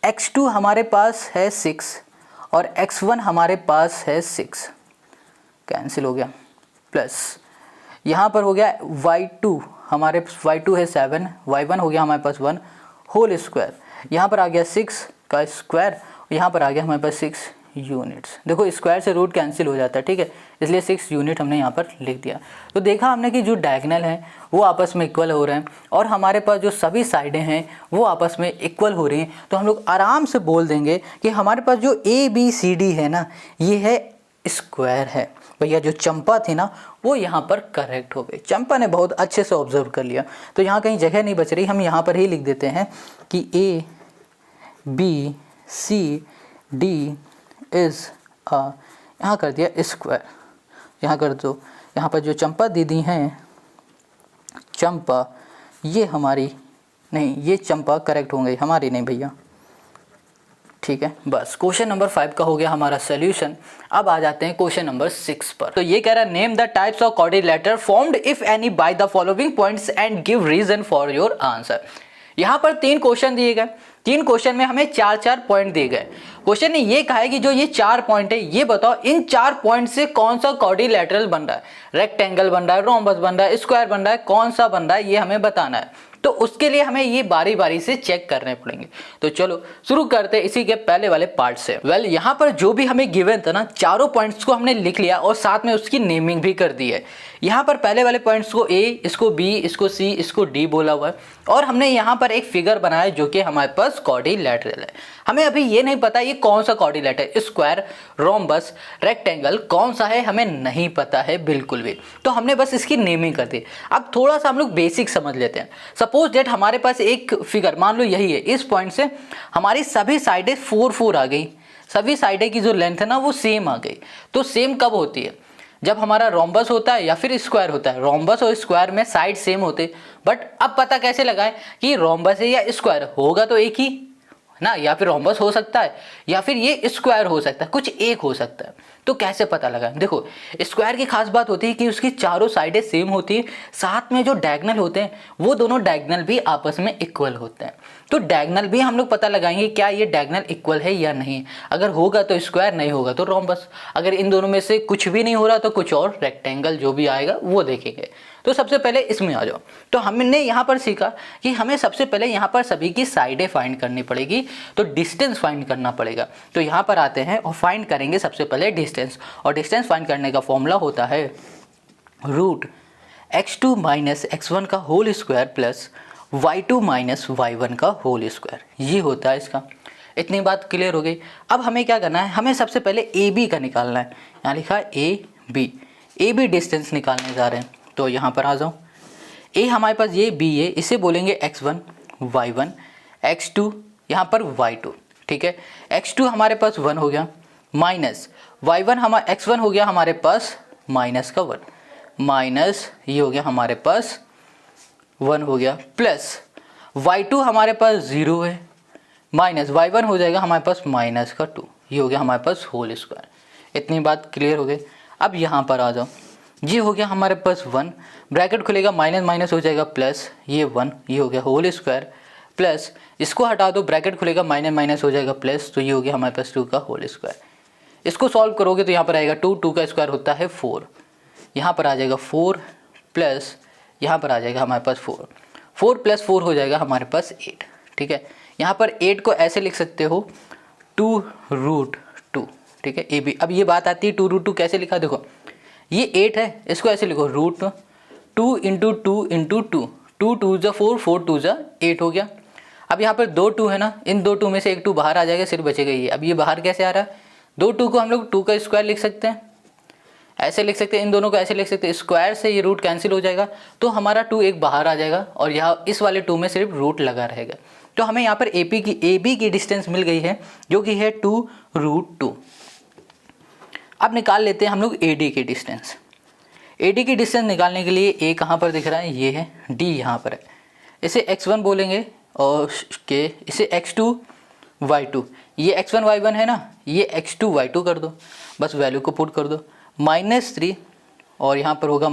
x2 हमारे पास है 6 और x1 हमारे पास है 6, कैंसिल हो गया, प्लस यहाँ पर हो गया y2 हमारे y2 है 7, y1 हो गया हमारे पास 1 होल स्क्वायर, यहाँ पर आ गया 6 का स्क्वायर, यहाँ पर आ गया हमारे पास 6 यूनिट्स। देखो स्क्वायर से रूट कैंसिल हो जाता है, ठीक है, इसलिए 6 यूनिट हमने यहाँ पर लिख दिया। तो देखा हमने कि जो डायगोनल हैं वो आपस में इक्वल हो रहे हैं और हमारे पास जो सभी साइडें हैं वो आपस में इक्वल हो रही हैं। तो हम लोग आराम से बोल देंगे कि हमारे पास जो ABCD है ना ये है स्क्वायर है। भैया जो चंपा थी ना वो यहाँ पर करेक्ट हो गई, चंपा ने बहुत अच्छे से ऑब्जर्व कर लिया। तो यहाँ कहीं जगह नहीं बच रही, हम यहाँ पर ही लिख देते हैं कि ABCD इज़ यहाँ कर दिया स्क्वायर, यहाँ कर दो। यहाँ पर जो चंपा दीदी हैं, चंपा ये हमारी नहीं, ये चंपा करेक्ट हो गई, हमारी नहीं भैया, ठीक है। बस क्वेश्चन नंबर 5 का हो गया हमारा सोल्यूशन। अब आ जाते हैं क्वेश्चन नंबर 6 पर। तो ये कह रहा है name the types of quadrilateral formed if any by the following points and give reason for your answer. यहाँ पर 3 क्वेश्चन दिए गए, 3 क्वेश्चन में हमें 4-4 पॉइंट दिए गए। क्वेश्चन ने ये कहा है कि जो ये 4 पॉइंट है, ये बताओ इन 4 पॉइंट से कौन सा क्वाड्रिलेटरल बन रहा है, रेक्टेंगल बन रहा है, रोम्बस बन रहा है, स्क्वायर बन रहा है, कौन सा बन रहा है, ये हमें बताना है। तो उसके लिए हमें ये बारी बारी से चेक करने पड़ेंगे। तो चलो शुरू करते हैं इसी के पहले वाले पार्ट से। वेल, यहाँ पर जो भी हमें गिवन था ना, चारों पॉइंट्स को हमने लिख लिया और साथ में उसकी नेमिंग भी कर दी है। यहाँ पर पहले वाले पॉइंट्स को ए, इसको बी, इसको सी, इसको डी बोला हुआ है और हमने यहाँ पर एक फिगर बनाया जो कि हमारे पास क्वाड्रिलेटरल है। हमें अभी ये नहीं पता ये कौन सा क्वाड्रिलेटरल, स्क्वायर, रोम्बस, रेक्टेंगल कौन सा है, हमें नहीं पता है बिल्कुल भी। तो हमने बस इसकी नेमिंग कर दी। अब थोड़ा सा हम लोग बेसिक समझ लेते हैं। सपोज डेट हमारे पास एक फिगर, मान लो यही है, इस पॉइंट से हमारी सभी साइडें 4-4 आ गई, सभी साइडें की जो लेंथ है ना वो सेम आ गई। तो सेम कब होती है? जब हमारा रोम्बस होता है या फिर स्क्वायर होता है। रोम्बस और स्क्वायर में साइड सेम होते, बट अब पता कैसे लगाएं कि रोम्बस है या स्क्वायर? होगा तो एक ही ना, या फिर रोम्बस हो सकता है या फिर ये स्क्वायर हो सकता है, कुछ एक हो सकता है। तो कैसे पता लगाएं? देखो, स्क्वायर की खास बात होती है कि उसकी चारों साइडें सेम होती है, साथ में जो डायगोनल होते हैं वो दोनों डायगोनल भी आपस में इक्वल होते हैं। तो डायगोनल भी हम लोग पता लगाएंगे क्या ये डायगोनल इक्वल है या नहीं। अगर होगा तो स्क्वायर, नहीं होगा तो रोम्बस। अगर इन दोनों में से कुछ भी नहीं हो रहा तो कुछ और रेक्टेंगल जो भी आएगा वो देखेंगे। तो सबसे पहले इसमें आ जाओ। तो हमने यहाँ पर सीखा कि हमें सबसे पहले यहाँ पर सभी की साइडें फाइंड करनी पड़ेगी, तो डिस्टेंस फाइंड करना पड़ेगा। तो यहाँ पर आते हैं और फाइंड करेंगे सबसे पहले डिस्टेंस। और डिस्टेंस फाइंड करने का फॉर्मूला होता है √x2 - x1 का whole square plus y2 - y1 का होल स्क्वायर। ये होता है इसका। इतनी बात क्लियर हो गई। अब हमें क्या करना है, हमें सबसे पहले ए बी का निकालना है। यहाँ लिखा है ए बी डिस्टेंस निकालने जा रहे हैं। तो यहाँ पर आ जाओ। ए हमारे पास ये बी है, इसे बोलेंगे x1 y1, x2 यहाँ पर y2, ठीक है। x2 हमारे पास 1 हो गया, माइनस y1 हमारा x1 हो गया हमारे पास माइनस का 1, माइनस ये हो गया हमारे पास 1 हो गया, प्लस y2 हमारे पास 0 है, माइनस y1 हो जाएगा हमारे पास माइनस का 2, ये हो गया हमारे पास होल स्क्वायर। इतनी बात क्लियर हो गई। अब यहाँ पर आ जाओ। ये हो गया हमारे पास 1, ब्रैकेट खुलेगा, माइनस माइनस हो जाएगा प्लस, ये 1, ये हो गया होल स्क्वायर, प्लस इसको हटा दो, ब्रैकेट खुलेगा, माइनस माइनस हो जाएगा प्लस, तो ये हो गया हमारे पास 2 का होल स्क्वायर। इसको सॉल्व करोगे तो यहाँ पर आएगा 2 का स्क्वायर होता है 4, यहाँ पर आ जाएगा 4 प्लस यहाँ पर आ जाएगा हमारे पास 4 प्लस 4 हो जाएगा हमारे पास 8, ठीक है। यहाँ पर 8 को ऐसे लिख सकते हो 2√2, ठीक है, ए बी। अब ये बात आती है 2√2 कैसे लिखा, देखो ये 8 है, इसको ऐसे लिखो √2 × 2 2 2 × 4, 4 2 8 हो गया। अब यहाँ पर 2 2 है ना, इन 2 2 में से एक 2 बाहर आ जाएगा, सिर्फ बचेगा ये। अब ये बाहर कैसे आ रहा है, 2 2 को हम लोग 2 का स्क्वायर लिख सकते हैं, ऐसे लिख सकते हैं, इन दोनों को ऐसे लिख सकते हैं, स्क्वायर से ये रूट कैंसिल हो जाएगा, तो हमारा 2 एक बाहर आ जाएगा और यहाँ इस वाले 2 में सिर्फ रूट लगा रहेगा। तो हमें यहाँ पर ए बी की डिस्टेंस मिल गई है जो कि है 2√2। अब निकाल लेते हैं हम लोग ए डी की डिस्टेंस। ए डी की डिस्टेंस निकालने के लिए ए कहाँ पर दिख रहा है, ये है, डी यहाँ पर है, इसे x1 बोलेंगे और के इसे x2 y2, ये x1 y1 है ना, ये x2 y2 कर दो, बस वैल्यू को पुट कर दो, -3 और यहाँ पर होगा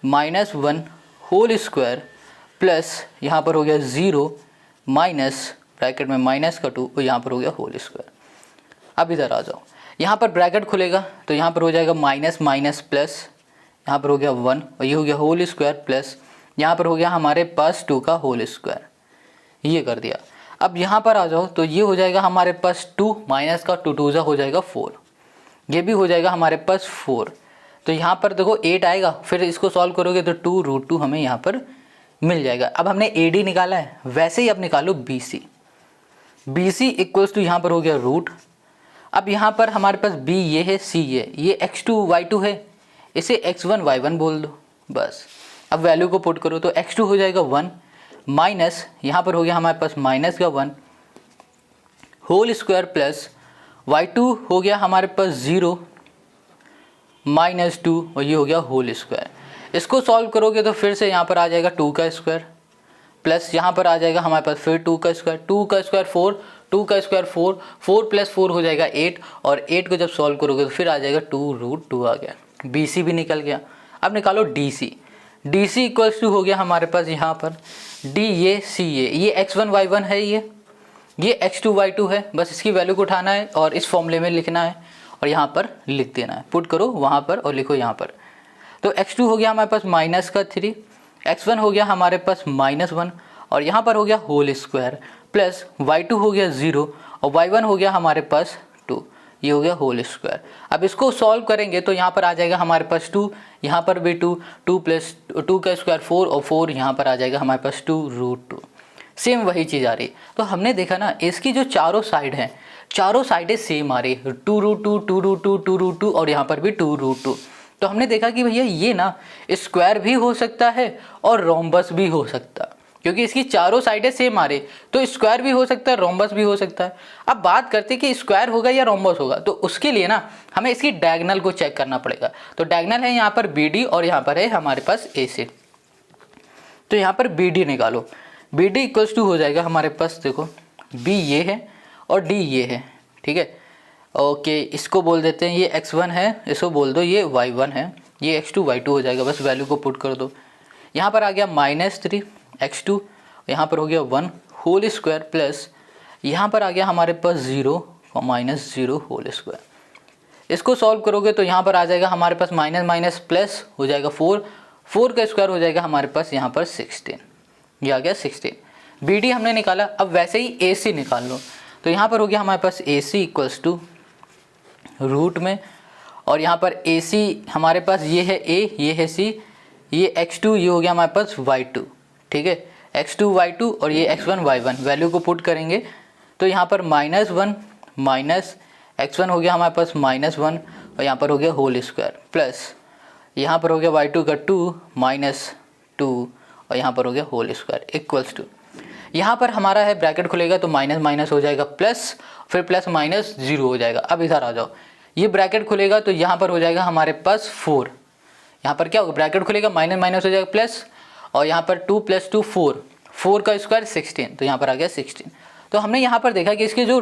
-1 होल स्क्वायर प्लस यहाँ पर हो गया 0 माइनस ब्रैकेट में माइनस का 2 और यहाँ पर हो गया होल स्क्वायर। अब इधर आ जाओ, यहाँ पर ब्रैकेट खुलेगा तो यहाँ पर हो जाएगा माइनस माइनस प्लस, यहाँ पर हो गया 1 और ये हो गया होल स्क्वायर प्लस यहाँ पर हो गया हमारे पास 2 का होल स्क्वायर, ये कर दिया। अब यहाँ पर आ जाओ तो ये हो जाएगा हमारे पास 2 माइनस का 2 2 हो जाएगा 4, ये भी हो जाएगा हमारे पास 4। तो यहाँ पर देखो 8 आएगा, फिर इसको सॉल्व करोगे तो 2√2 हमें यहाँ पर मिल जाएगा। अब हमने ए डी निकाला है, वैसे ही अब निकालो बी सी इक्वल्स टू यहाँ पर हो गया रूट। अब यहाँ पर हमारे पास बी ये है, सी ये x2 y2 है, इसे x1 y1 बोल दो बस। अब वैल्यू को पुट करो तो x2 हो जाएगा 1 माइनस यहाँ पर हो गया हमारे पास माइनस का 1 होल स्क्वायर प्लस y2 हो गया हमारे पास 0 -2 और ये हो गया होल स्क्वायर। इसको सॉल्व करोगे तो फिर से यहाँ पर आ जाएगा 2 का स्क्वायर प्लस यहाँ पर आ जाएगा हमारे पास फिर 2 का स्क्वायर 4, 2 का स्क्वायर 4 प्लस 4 हो जाएगा 8 और 8 को जब सॉल्व करोगे तो फिर आ जाएगा 2√2 आ गया। BC भी निकल गया। अब निकालो डी सी इक्वल्स टू हो गया हमारे पास यहाँ पर डी ये सी ये x1 y1 है, ये x2 y2 है। बस इसकी वैल्यू को उठाना है और इस फॉर्मूले में लिखना है और यहाँ पर लिख देना है, पुट करो वहाँ पर और लिखो यहाँ पर। तो x2 हो गया हमारे पास -3, x1 हो गया हमारे पास -1 और यहाँ पर हो गया होल स्क्वायर प्लस y2 हो गया 0 और y1 हो गया हमारे पास 2, ये हो गया होल स्क्वायर। अब इसको सॉल्व करेंगे तो यहाँ पर आ जाएगा हमारे पास 2, यहाँ पर भी 2, 2 प्लस 2 का स्क्वायर 4 और 4 यहाँ पर आ जाएगा हमारे पास 2√2। सेम वही चीज़ आ रही। तो हमने देखा ना इसकी जो चारों साइड हैं, चारों साइडें सेम आ रही, 2√2 2√2 2√2 और यहाँ पर भी 2√2। तो हमने देखा कि भैया ये ना स्क्वायर भी हो सकता है और रोम्बस भी हो सकता है, क्योंकि इसकी चारों साइडें सेम आ रही, तो स्क्वायर भी हो सकता है, रोम्बस भी हो सकता है। अब बात करते हैं कि स्क्वायर होगा या रोम्बस होगा, तो उसके लिए ना हमें इसकी डायगोनल को चेक करना पड़ेगा। तो डायगोनल है यहाँ पर BD और यहाँ पर है हमारे पास AC। तो यहाँ पर BD निकालो, BD इक्वल्स टू हो जाएगा हमारे पास, देखो B ये है और D ये है, ठीक है। ओके, इसको बोल देते हैं ये x1 है, इसको बोल दो ये y1 है, ये x2 y2 हो जाएगा। बस वैल्यू को पुट कर दो। यहाँ पर आ गया -3 x2, यहाँ पर हो गया 1 होल स्क्वायर प्लस यहाँ पर आ गया हमारे पास 0 और -0 होल स्क्वायर। इसको सॉल्व करोगे तो यहाँ पर आ जाएगा हमारे पास माइनस माइनस प्लस हो जाएगा 4, 4 का स्क्वायर हो जाएगा हमारे पास यहाँ पर 16, ये आ गया 16। BD हमने निकाला। अब वैसे ही AC निकाल लो। तो यहाँ पर हो गया हमारे पास AC इक्वल्स टू रूट में और यहाँ पर AC हमारे पास ये है A, ये है C, ये x2, ये हो गया हमारे पास y2, ठीक है, x2 y2 और ये x1 y1। वैल्यू को पुट करेंगे तो यहाँ पर -1 माइनस x1 हो गया हमारे पास -1 और यहाँ पर हो गया होल स्क्वायर प्लस यहाँ पर हो गया y2 का 2 -2 और यहाँ पर हो गया होल स्क्वायर इक्वल्स टू, यहाँ पर हमारा है ब्रैकेट खुलेगा तो माइनस माइनस हो जाएगा प्लस, फिर प्लस माइनस 0 हो जाएगा। अब इधर आ जाओ, ये ब्रैकेट खुलेगा तो यहाँ पर हो जाएगा हमारे पास 4, यहाँ पर क्या होगा ब्रैकेट खुलेगा माइनस माइनस हो जाएगा प्लस और यहाँ पर 2 + 2 4, 4 का स्क्वायर 16, तो यहाँ पर आ गया 16। तो हमने यहाँ पर देखा कि इसके जो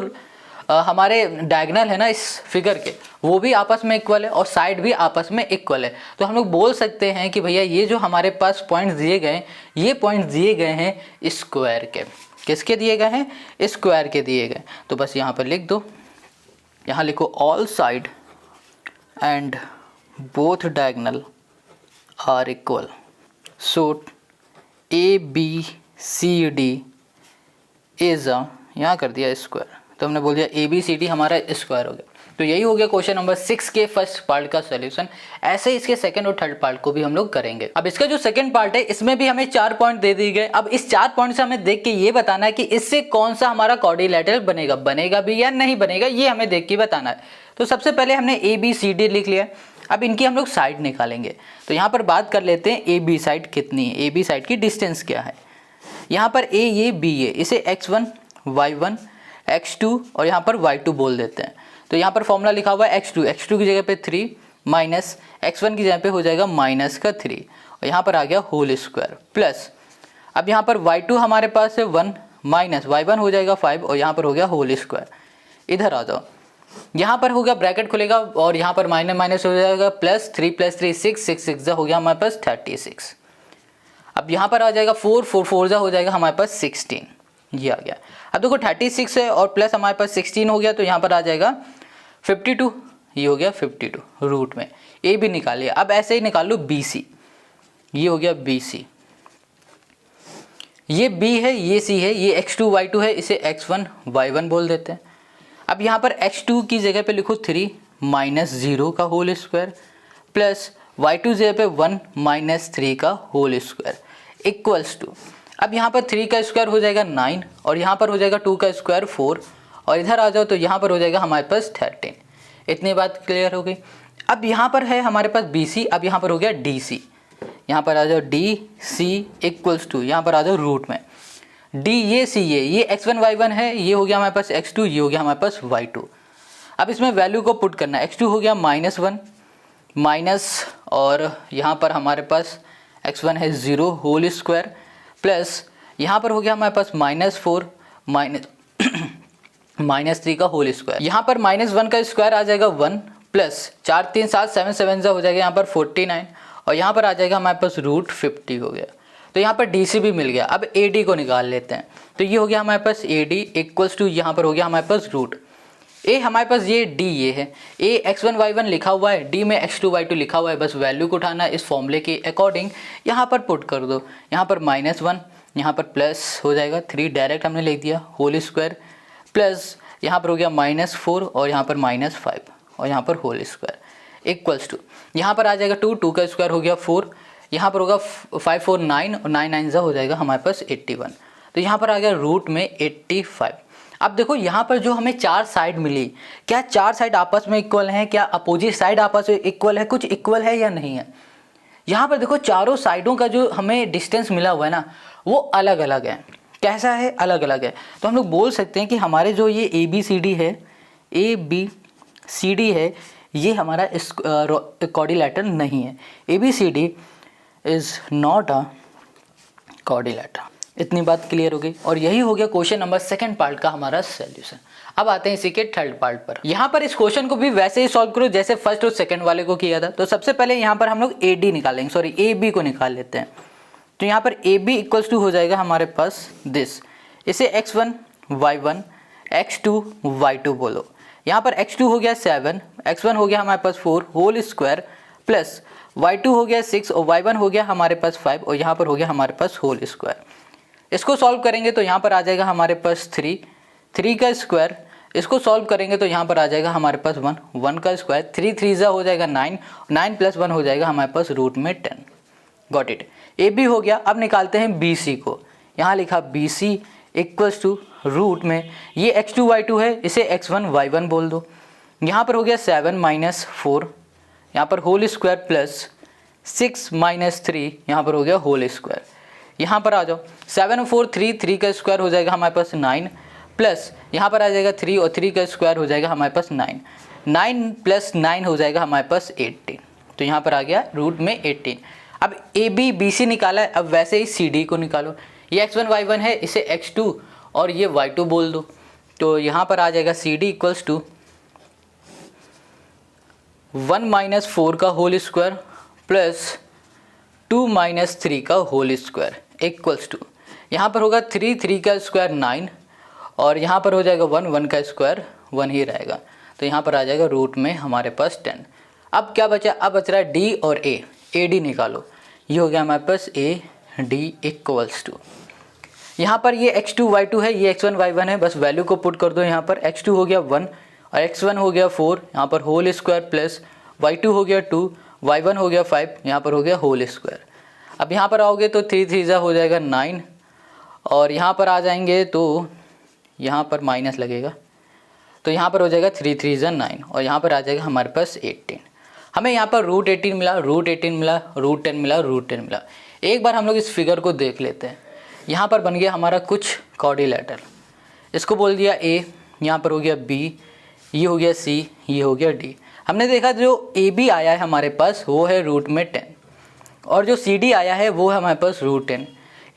हमारे डायगोनल है ना इस फिगर के, वो भी आपस में इक्वल है और साइड भी आपस में इक्वल है। तो हम लोग बोल सकते हैं कि भैया ये जो हमारे पास पॉइंट्स दिए गए, ये पॉइंट्स दिए गए हैं स्क्वायर के। किसके दिए गए हैं? स्क्वायर के दिए गए। तो बस यहाँ पर लिख दो, यहाँ लिखो all side and both diagonal are equal, so ABCD is a, यहाँ कर दिया स्क्वायर, तो हमने बोल दिया ABCD हमारा स्क्वायर हो गया। तो यही हो गया क्वेश्चन नंबर 6 के फर्स्ट पार्ट का सॉल्यूशन। ऐसे ही इसके सेकंड और थर्ड पार्ट को भी हम लोग करेंगे। अब इसका जो सेकंड पार्ट है इसमें भी हमें 4 पॉइंट दे दिए गए। अब इस 4 पॉइंट से हमें देख के ये बताना है कि इससे कौन सा हमारा क्वाड्रिलेटरल बनेगा, बनेगा भी या नहीं बनेगा, ये हमें देख के बताना है। तो सबसे पहले हमने ABCD लिख लिया। अब इनकी हम लोग साइड निकालेंगे। तो यहाँ पर बात कर लेते हैं AB साइड कितनी है, AB साइड की डिस्टेंस क्या है। यहाँ पर A ये B है, इसे x1 y1 x2 और यहाँ पर y2 बोल देते हैं। तो यहाँ पर फॉर्मूला लिखा हुआ है x2 की जगह पे 3 माइनस x1 की जगह पे हो जाएगा -3 और यहाँ पर आ गया होल स्क्वायर प्लस, अब यहाँ पर y2 हमारे पास है 1 माइनस y1 हो जाएगा 5 और यहाँ पर हो गया होल स्क्वायर। इधर आ जाओ, यहाँ पर हो गया ब्रैकेट खुलेगा और यहाँ पर माइनस माइनस हो जाएगा प्लस, 3 + 3 6, 6 6 हो गया हमारे पास 36। अब यहाँ पर आ जाएगा 4 4 हो जाएगा हमारे पास 16, ये आ गया। अब देखो 36 है और प्लस हमारे पास 16 हो गया, तो यहाँ पर आ जाएगा 52, ये हो गया 52 रूट में। ए भी निकालिए। अब ऐसे ही निकाल लो BC, ये हो गया BC, ये B है, ये C है, ये x2 y2 है, इसे x1 y1 बोल देते हैं। अब यहाँ पर x2 की जगह पे लिखो 3 माइनस 0 का होल स्क्वायर प्लस y2 जगह पे 1 माइनस 3 का होल स्क्वायर इक्वल्स टू, अब यहाँ पर 3 का स्क्वायर हो जाएगा 9 और यहाँ पर हो जाएगा 2 का स्क्वायर 4 और इधर आ जाओ तो यहाँ पर हो जाएगा हमारे पास 13। इतनी बात क्लियर हो गई। अब यहाँ पर है हमारे पास BC, अब यहाँ पर हो गया DC, यहाँ पर आ जाओ DC इक्वल्स टू, यहाँ पर आ जाओ रूट में D ये C ये x1 y1 है, ये हो गया हमारे पास x2, ये हो गया हमारे पास y2। अब इसमें वैल्यू को पुट करना है। x2 हो गया -1 माइनस और यहाँ पर हमारे पास x1 है 0 होल स्क्वायर प्लस यहाँ पर हो गया हमारे पास -4 -3 का होल स्क्वायर। यहाँ पर -1 का स्क्वायर आ जाएगा 1 प्लस 4 3 7 7 7 हो जाएगा यहाँ पर 49 और यहाँ पर आ जाएगा हमारे पास रूट 50 हो गया। तो यहाँ पर DC भी मिल गया। अब AD को निकाल लेते हैं। तो ये हो गया हमारे पास AD इक्वल्स टू यहाँ पर हो गया हमारे पास रूट A, हमारे पास ये D ये है, A x1 y1 लिखा हुआ है, D में x2 y2 लिखा हुआ है, बस वैल्यू को उठाना इस फॉर्मूले के अकॉर्डिंग यहाँ पर पुट कर दो। यहाँ पर -1, यहाँ पर प्लस हो जाएगा 3, डायरेक्ट हमने लिख दिया, होल स्क्वायर प्लस यहाँ पर हो गया -4 और यहाँ पर -5 और यहाँ पर होल स्क्वायर इक्वल्स टू यहाँ पर आ जाएगा 2 का स्क्वायर हो गया 4, यहाँ पर होगा 5 4 9 और 9 9 हो जाएगा हमारे पास 81। तो यहाँ पर आ गया रूट में 85। अब देखो यहाँ पर जो हमें 4 साइड मिली, क्या 4 साइड आपस में इक्वल हैं, क्या अपोजिट साइड आपस में इक्वल है, कुछ इक्वल है या नहीं है। यहाँ पर देखो चारों साइडों का जो हमें डिस्टेंस मिला हुआ है ना, वो अलग अलग है। कैसा है, अलग अलग है। तो हम लोग बोल सकते हैं कि हमारे जो ये ABCD है, ABCD है, ये हमारा क्वाड्रिलेटरल नहीं है। ABCD is not a quadrilateral. इतनी बात क्लियर हो गई और यही हो गया क्वेश्चन नंबर 2 पार्ट का हमारा सॉल्यूशन। अब आते हैं इसी के 3rd पार्ट पर। यहाँ पर इस क्वेश्चन को भी वैसे ही सॉल्व करो जैसे फर्स्ट और सेकंड वाले को किया था। तो सबसे पहले यहाँ पर हम लोग AD निकालेंगे, सॉरी AB को निकाल लेते हैं। तो यहाँ पर AB इक्वल्स टू हो जाएगा हमारे पास दिस, इसे x1 y1 x2 y2 बोलो। यहाँ पर x2 हो गया 7, x1 हो गया हमारे पास 4 होल स्क्वायर प्लस y2 हो गया 6 और y1 हो गया हमारे पास 5 और यहाँ पर हो गया हमारे पास होल स्क्वायर। इसको सॉल्व करेंगे तो यहाँ पर आ जाएगा हमारे पास 3 का स्क्वायर। इसको सॉल्व करेंगे तो यहाँ पर आ जाएगा हमारे पास 1 का स्क्वायर, 3 3 हो जाएगा 9 प्लस 1 हो जाएगा हमारे पास रूट में 10। Got it. AB हो गया। अब निकालते हैं BC को। यहाँ लिखा BC इक्वल्स टू रूट में ये x2 y2 है, इसे x1 y1 बोल दो। यहाँ पर हो गया 7 -4, यहाँ पर होल स्क्वायर प्लस 6 -3, यहाँ पर हो गया होल स्क्वायर। यहाँ पर आ जाओ 7 और 4 3 का स्क्वायर हो जाएगा हमारे पास 9 प्लस यहाँ पर आ जाएगा 3 और 3 का स्क्वायर हो जाएगा हमारे पास 9 प्लस 9 हो जाएगा हमारे पास 18। तो यहाँ पर आ गया रूट में 18। अब AB BC निकाला है, अब वैसे ही CD को निकालो। ये x1 y1 है, इसे x2 और ये y2 बोल दो। तो यहाँ पर आ जाएगा CD इक्वल्स टू 1 - 4 का होल स्क्वायर प्लस 2 - 3 का होल स्क्वायर इक्वल्स टू यहाँ पर होगा 3 का स्क्वायर 9 और यहाँ पर हो जाएगा 1 का स्क्वायर 1 ही रहेगा। तो यहाँ पर आ जाएगा रूट में हमारे पास 10। अब क्या बचा, अब बच रहा है D और A। AD निकालो। ये हो गया हमारे पास AD इक्वल्स टू यहाँ पर ये x2 y2 है, ये x1 y1 है, बस वैल्यू को पुट कर दो। यहाँ पर x2 हो गया 1 और x1 हो गया 4, यहाँ पर होल स्क्वायर प्लस y2 हो गया 2, y1 हो गया 5, यहाँ पर हो गया होल स्क्वायर। अब यहाँ पर आओगे तो 3 3 हो जाएगा 9 और यहाँ पर आ जाएंगे तो यहाँ पर माइनस लगेगा, तो यहाँ पर हो जाएगा 3 3 9 और यहाँ पर आ जाएगा हमारे पास 18। हमें यहाँ पर रूट 18 मिला, रूट 18 मिला, रूट 10 मिला, रूट 10 मिला। एक बार हम लोग इस फिगर को देख लेते हैं। यहाँ पर बन गया हमारा कुछ क्वाड्रिलेटरल। इसको बोल दिया A, यहाँ पर हो गया B, ये हो गया C, ये हो गया D। हमने देखा जो AB आया है हमारे पास वो है रूट में 10 और जो CD आया है वो है हमारे पास रूट 10।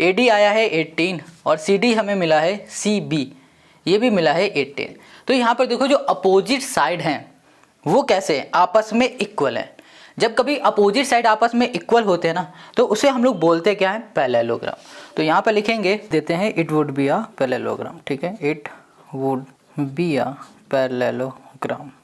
AD आया है 18 और CD हमें मिला है CB, ये भी मिला है 18। तो यहाँ पर देखो जो अपोजिट साइड हैं वो कैसे हैं, आपस में इक्वल है। जब कभी अपोजिट साइड आपस में इक्वल होते हैं ना तो उसे हम लोग बोलते क्या है, पैरेललोग्राम। तो यहाँ पर लिखेंगे, देते हैं it would be a parallelogram. ठीक है, it would be a parallelogram.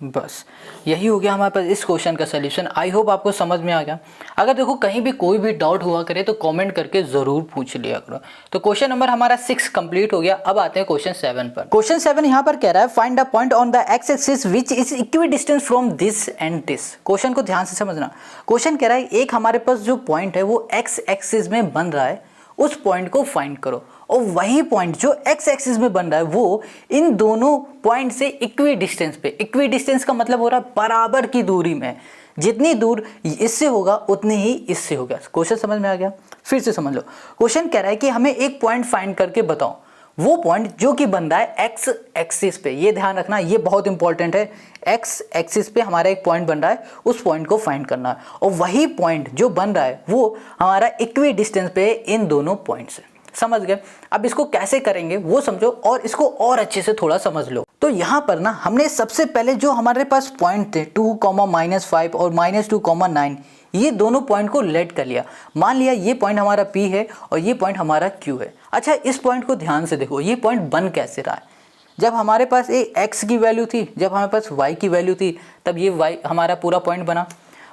बस यही हो गया हमारे पास इस क्वेश्चन का सलूशन। आई होप आपको समझ में आ गया। अगर देखो कहीं भी कोई भी डाउट हुआ करे तो कमेंट करके ज़रूर पूछ लिया करो। तो क्वेश्चन नंबर हमारा 6 कंप्लीट हो गया। अब आते हैं क्वेश्चन 7 पर। क्वेश्चन 7 यहाँ पर कह रहा है find a point on the x axis which is equidistance from this and this. Question को ध्यान से समझना। क्वेश्चन कह रहा है एक हमारे पास जो पॉइंट है वो एक्स एक्सिस में बन रहा है, उस पॉइंट को फाइंड करो। और वही पॉइंट जो एक्स एक्सिस में बन रहा है वो इन दोनों पॉइंट से इक्वी डिस्टेंस पे, इक्वी डिस्टेंस का मतलब हो रहा है बराबर की दूरी में, जितनी दूर इससे होगा उतनी ही इससे होगा। क्वेश्चन समझ में आ गया? फिर से समझ लो। क्वेश्चन कह रहा है कि हमें एक पॉइंट फाइंड करके बताओ, वो पॉइंट जो कि बन रहा है एक्स एक्सिस पे। ये ध्यान रखना, ये बहुत इंपॉर्टेंट है। एक्स एक्सिस पे हमारा एक पॉइंट बन रहा है, उस पॉइंट को फाइंड करना है और वही पॉइंट जो बन रहा है वो हमारा इक्वी डिस्टेंस पे इन दोनों पॉइंट से। समझ गए। अब इसको कैसे करेंगे वो समझो और इसको और अच्छे से थोड़ा समझ लो। तो यहाँ पर ना हमने सबसे पहले जो हमारे पास पॉइंट थे 2, -5 और -2, 9, ये दोनों पॉइंट को लेट कर लिया। मान लिया ये पॉइंट हमारा P है और ये पॉइंट हमारा Q है। अच्छा, इस पॉइंट को ध्यान से देखो, ये पॉइंट बन कैसे रहा है। जब हमारे पास एक x की वैल्यू थी, जब हमारे पास y की वैल्यू थी, तब ये y हमारा पूरा पॉइंट बना।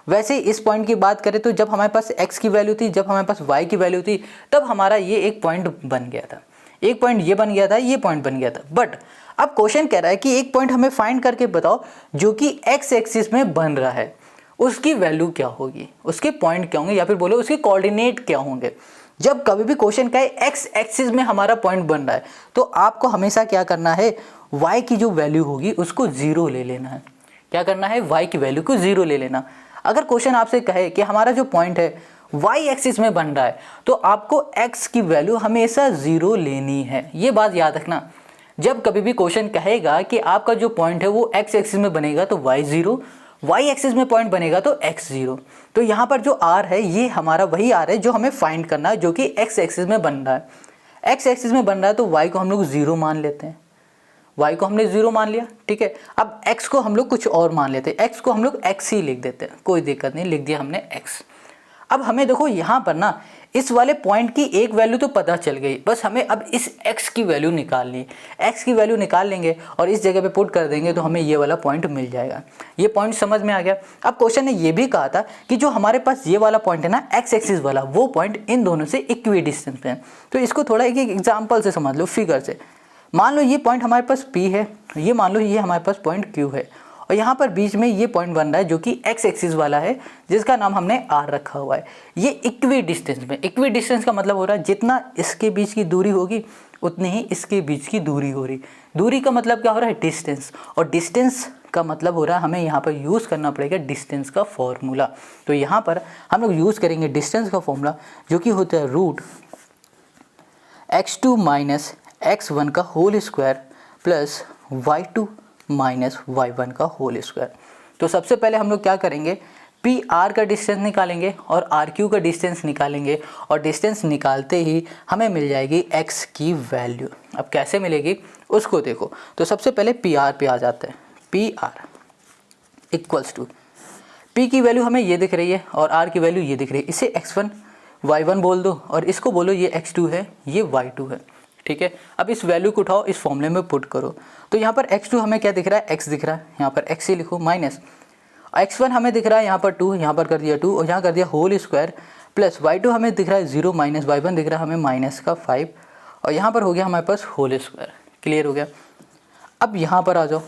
वैसे इस पॉइंट की बात करें तो जब हमारे पास x की वैल्यू थी, जब हमारे पास y की वैल्यू थी, तब हमारा ये एक पॉइंट बन गया था। एक पॉइंट ये बन गया था, ये पॉइंट बन गया था। बट अब क्वेश्चन कह रहा है कि एक पॉइंट हमें फाइंड करके बताओ जो कि x एक्सिस में बन रहा है, उसकी वैल्यू क्या होगी, उसके पॉइंट क्या होंगे, या फिर बोलो उसके कोऑर्डिनेट क्या होंगे। जब कभी भी क्वेश्चन का x एक्सिस में हमारा पॉइंट बन रहा है तो आपको हमेशा क्या करना है, y की जो वैल्यू होगी उसको 0 ले लेना है। क्या करना है, y की वैल्यू को 0 ले लेना। अगर क्वेश्चन आपसे कहे कि हमारा जो पॉइंट है y एक्सिस में बन रहा है तो आपको x की वैल्यू हमेशा 0 लेनी है। ये बात याद रखना। जब कभी भी क्वेश्चन कहेगा कि आपका जो पॉइंट है वो x एक्सिस में बनेगा तो y 0, y एक्सिस में पॉइंट बनेगा तो x 0। तो यहाँ पर जो r है ये हमारा वही r है जो हमें फाइंड करना है, जो कि x एक्सिस में बन रहा है। x एक्सिस में बन रहा है तो y को हम लोग 0 मान लेते हैं। y को हमने 0 मान लिया, ठीक है। अब x को हम लोग कुछ और मान लेते हैं, x को हम लोग x ही लिख देते हैं, कोई दिक्कत नहीं, लिख दिया हमने x। अब हमें देखो यहाँ पर ना इस वाले पॉइंट की एक वैल्यू तो पता चल गई, बस हमें अब इस x की वैल्यू निकालनी है। x की वैल्यू निकाल लेंगे और इस जगह पे पुट कर देंगे तो हमें ये वाला पॉइंट मिल जाएगा। ये पॉइंट समझ में आ गया। अब क्वेश्चन ने ये भी कहा था कि जो हमारे पास ये वाला पॉइंट है ना x एक्सिस वाला, वो पॉइंट इन दोनों से इक्वी डिस्टेंस पे है। तो इसको थोड़ा एक एग्जाम्पल से समझ लो, फिगर से। मान लो ये पॉइंट हमारे पास P है, ये मान लो ये हमारे पास पॉइंट Q है, और यहाँ पर बीच में ये पॉइंट बन रहा है जो कि x एक्सिस वाला है, जिसका नाम हमने r रखा हुआ है। ये इक्वी डिस्टेंस में, इक्वी डिस्टेंस का मतलब हो रहा है जितना इसके बीच की दूरी होगी उतनी ही इसके बीच की दूरी हो रही। दूरी का मतलब क्या हो रहा है, डिस्टेंस, और डिस्टेंस का मतलब हो रहा है हमें यहाँ पर यूज़ करना पड़ेगा डिस्टेंस का फॉर्मूला। तो यहाँ पर हम लोग यूज़ करेंगे डिस्टेंस का फॉर्मूला, जो कि होता है √x2 माइनस x1 का whole square plus y2 minus y1 का होल स्क्वायर। तो सबसे पहले हम लोग क्या करेंगे, पी आर का डिस्टेंस निकालेंगे और आर क्यू का डिस्टेंस निकालेंगे, और डिस्टेंस निकालते ही हमें मिल जाएगी x की वैल्यू। अब कैसे मिलेगी उसको देखो। तो सबसे पहले पी आर पे आ जाते हैं। P R equals to, P की वैल्यू हमें ये दिख रही है और आर की वैल्यू ये दिख रही है। इसे x1 y1 बोल दो और इसको बोलो ये x2 है, ये y2 है, ठीक है। अब इस वैल्यू को उठाओ, इस फॉर्मूले में पुट करो। तो यहाँ पर x2 हमें क्या दिख रहा है, x दिख रहा है, यहाँ पर x ही लिखो, माइनस x1 हमें दिख रहा है यहाँ पर 2, यहाँ पर कर दिया 2 और यहाँ कर दिया होल स्क्वायर, प्लस y2 हमें दिख रहा है 0 माइनस y1 दिख रहा है हमें माइनस का 5, और यहाँ पर हो गया हमारे पास होल स्क्वायर। क्लियर हो गया। अब यहाँ पर आ जाओ,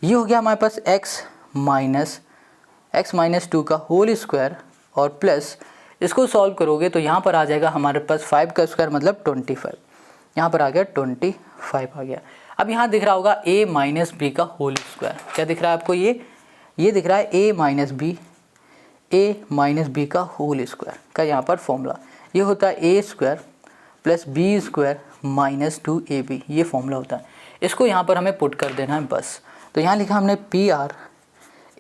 ये हो गया हमारे पास x माइनस 2 का होल स्क्वायर और प्लस इसको सॉल्व करोगे तो यहाँ पर आ जाएगा हमारे पास 5 का स्क्वायर मतलब 25, यहाँ पर आ गया 25 आ गया। अब यहाँ दिख रहा होगा a माइनस बी का होल स्क्वायर। क्या दिख रहा है आपको, ये दिख रहा है a माइनस बी का होल स्क्वायर का यहाँ पर फॉर्मूला। ये होता है a square plus b square minus 2ab, ये फॉर्मूला होता है। इसको यहाँ पर हमें पुट कर देना है बस। तो यहाँ लिखा हमने पी आर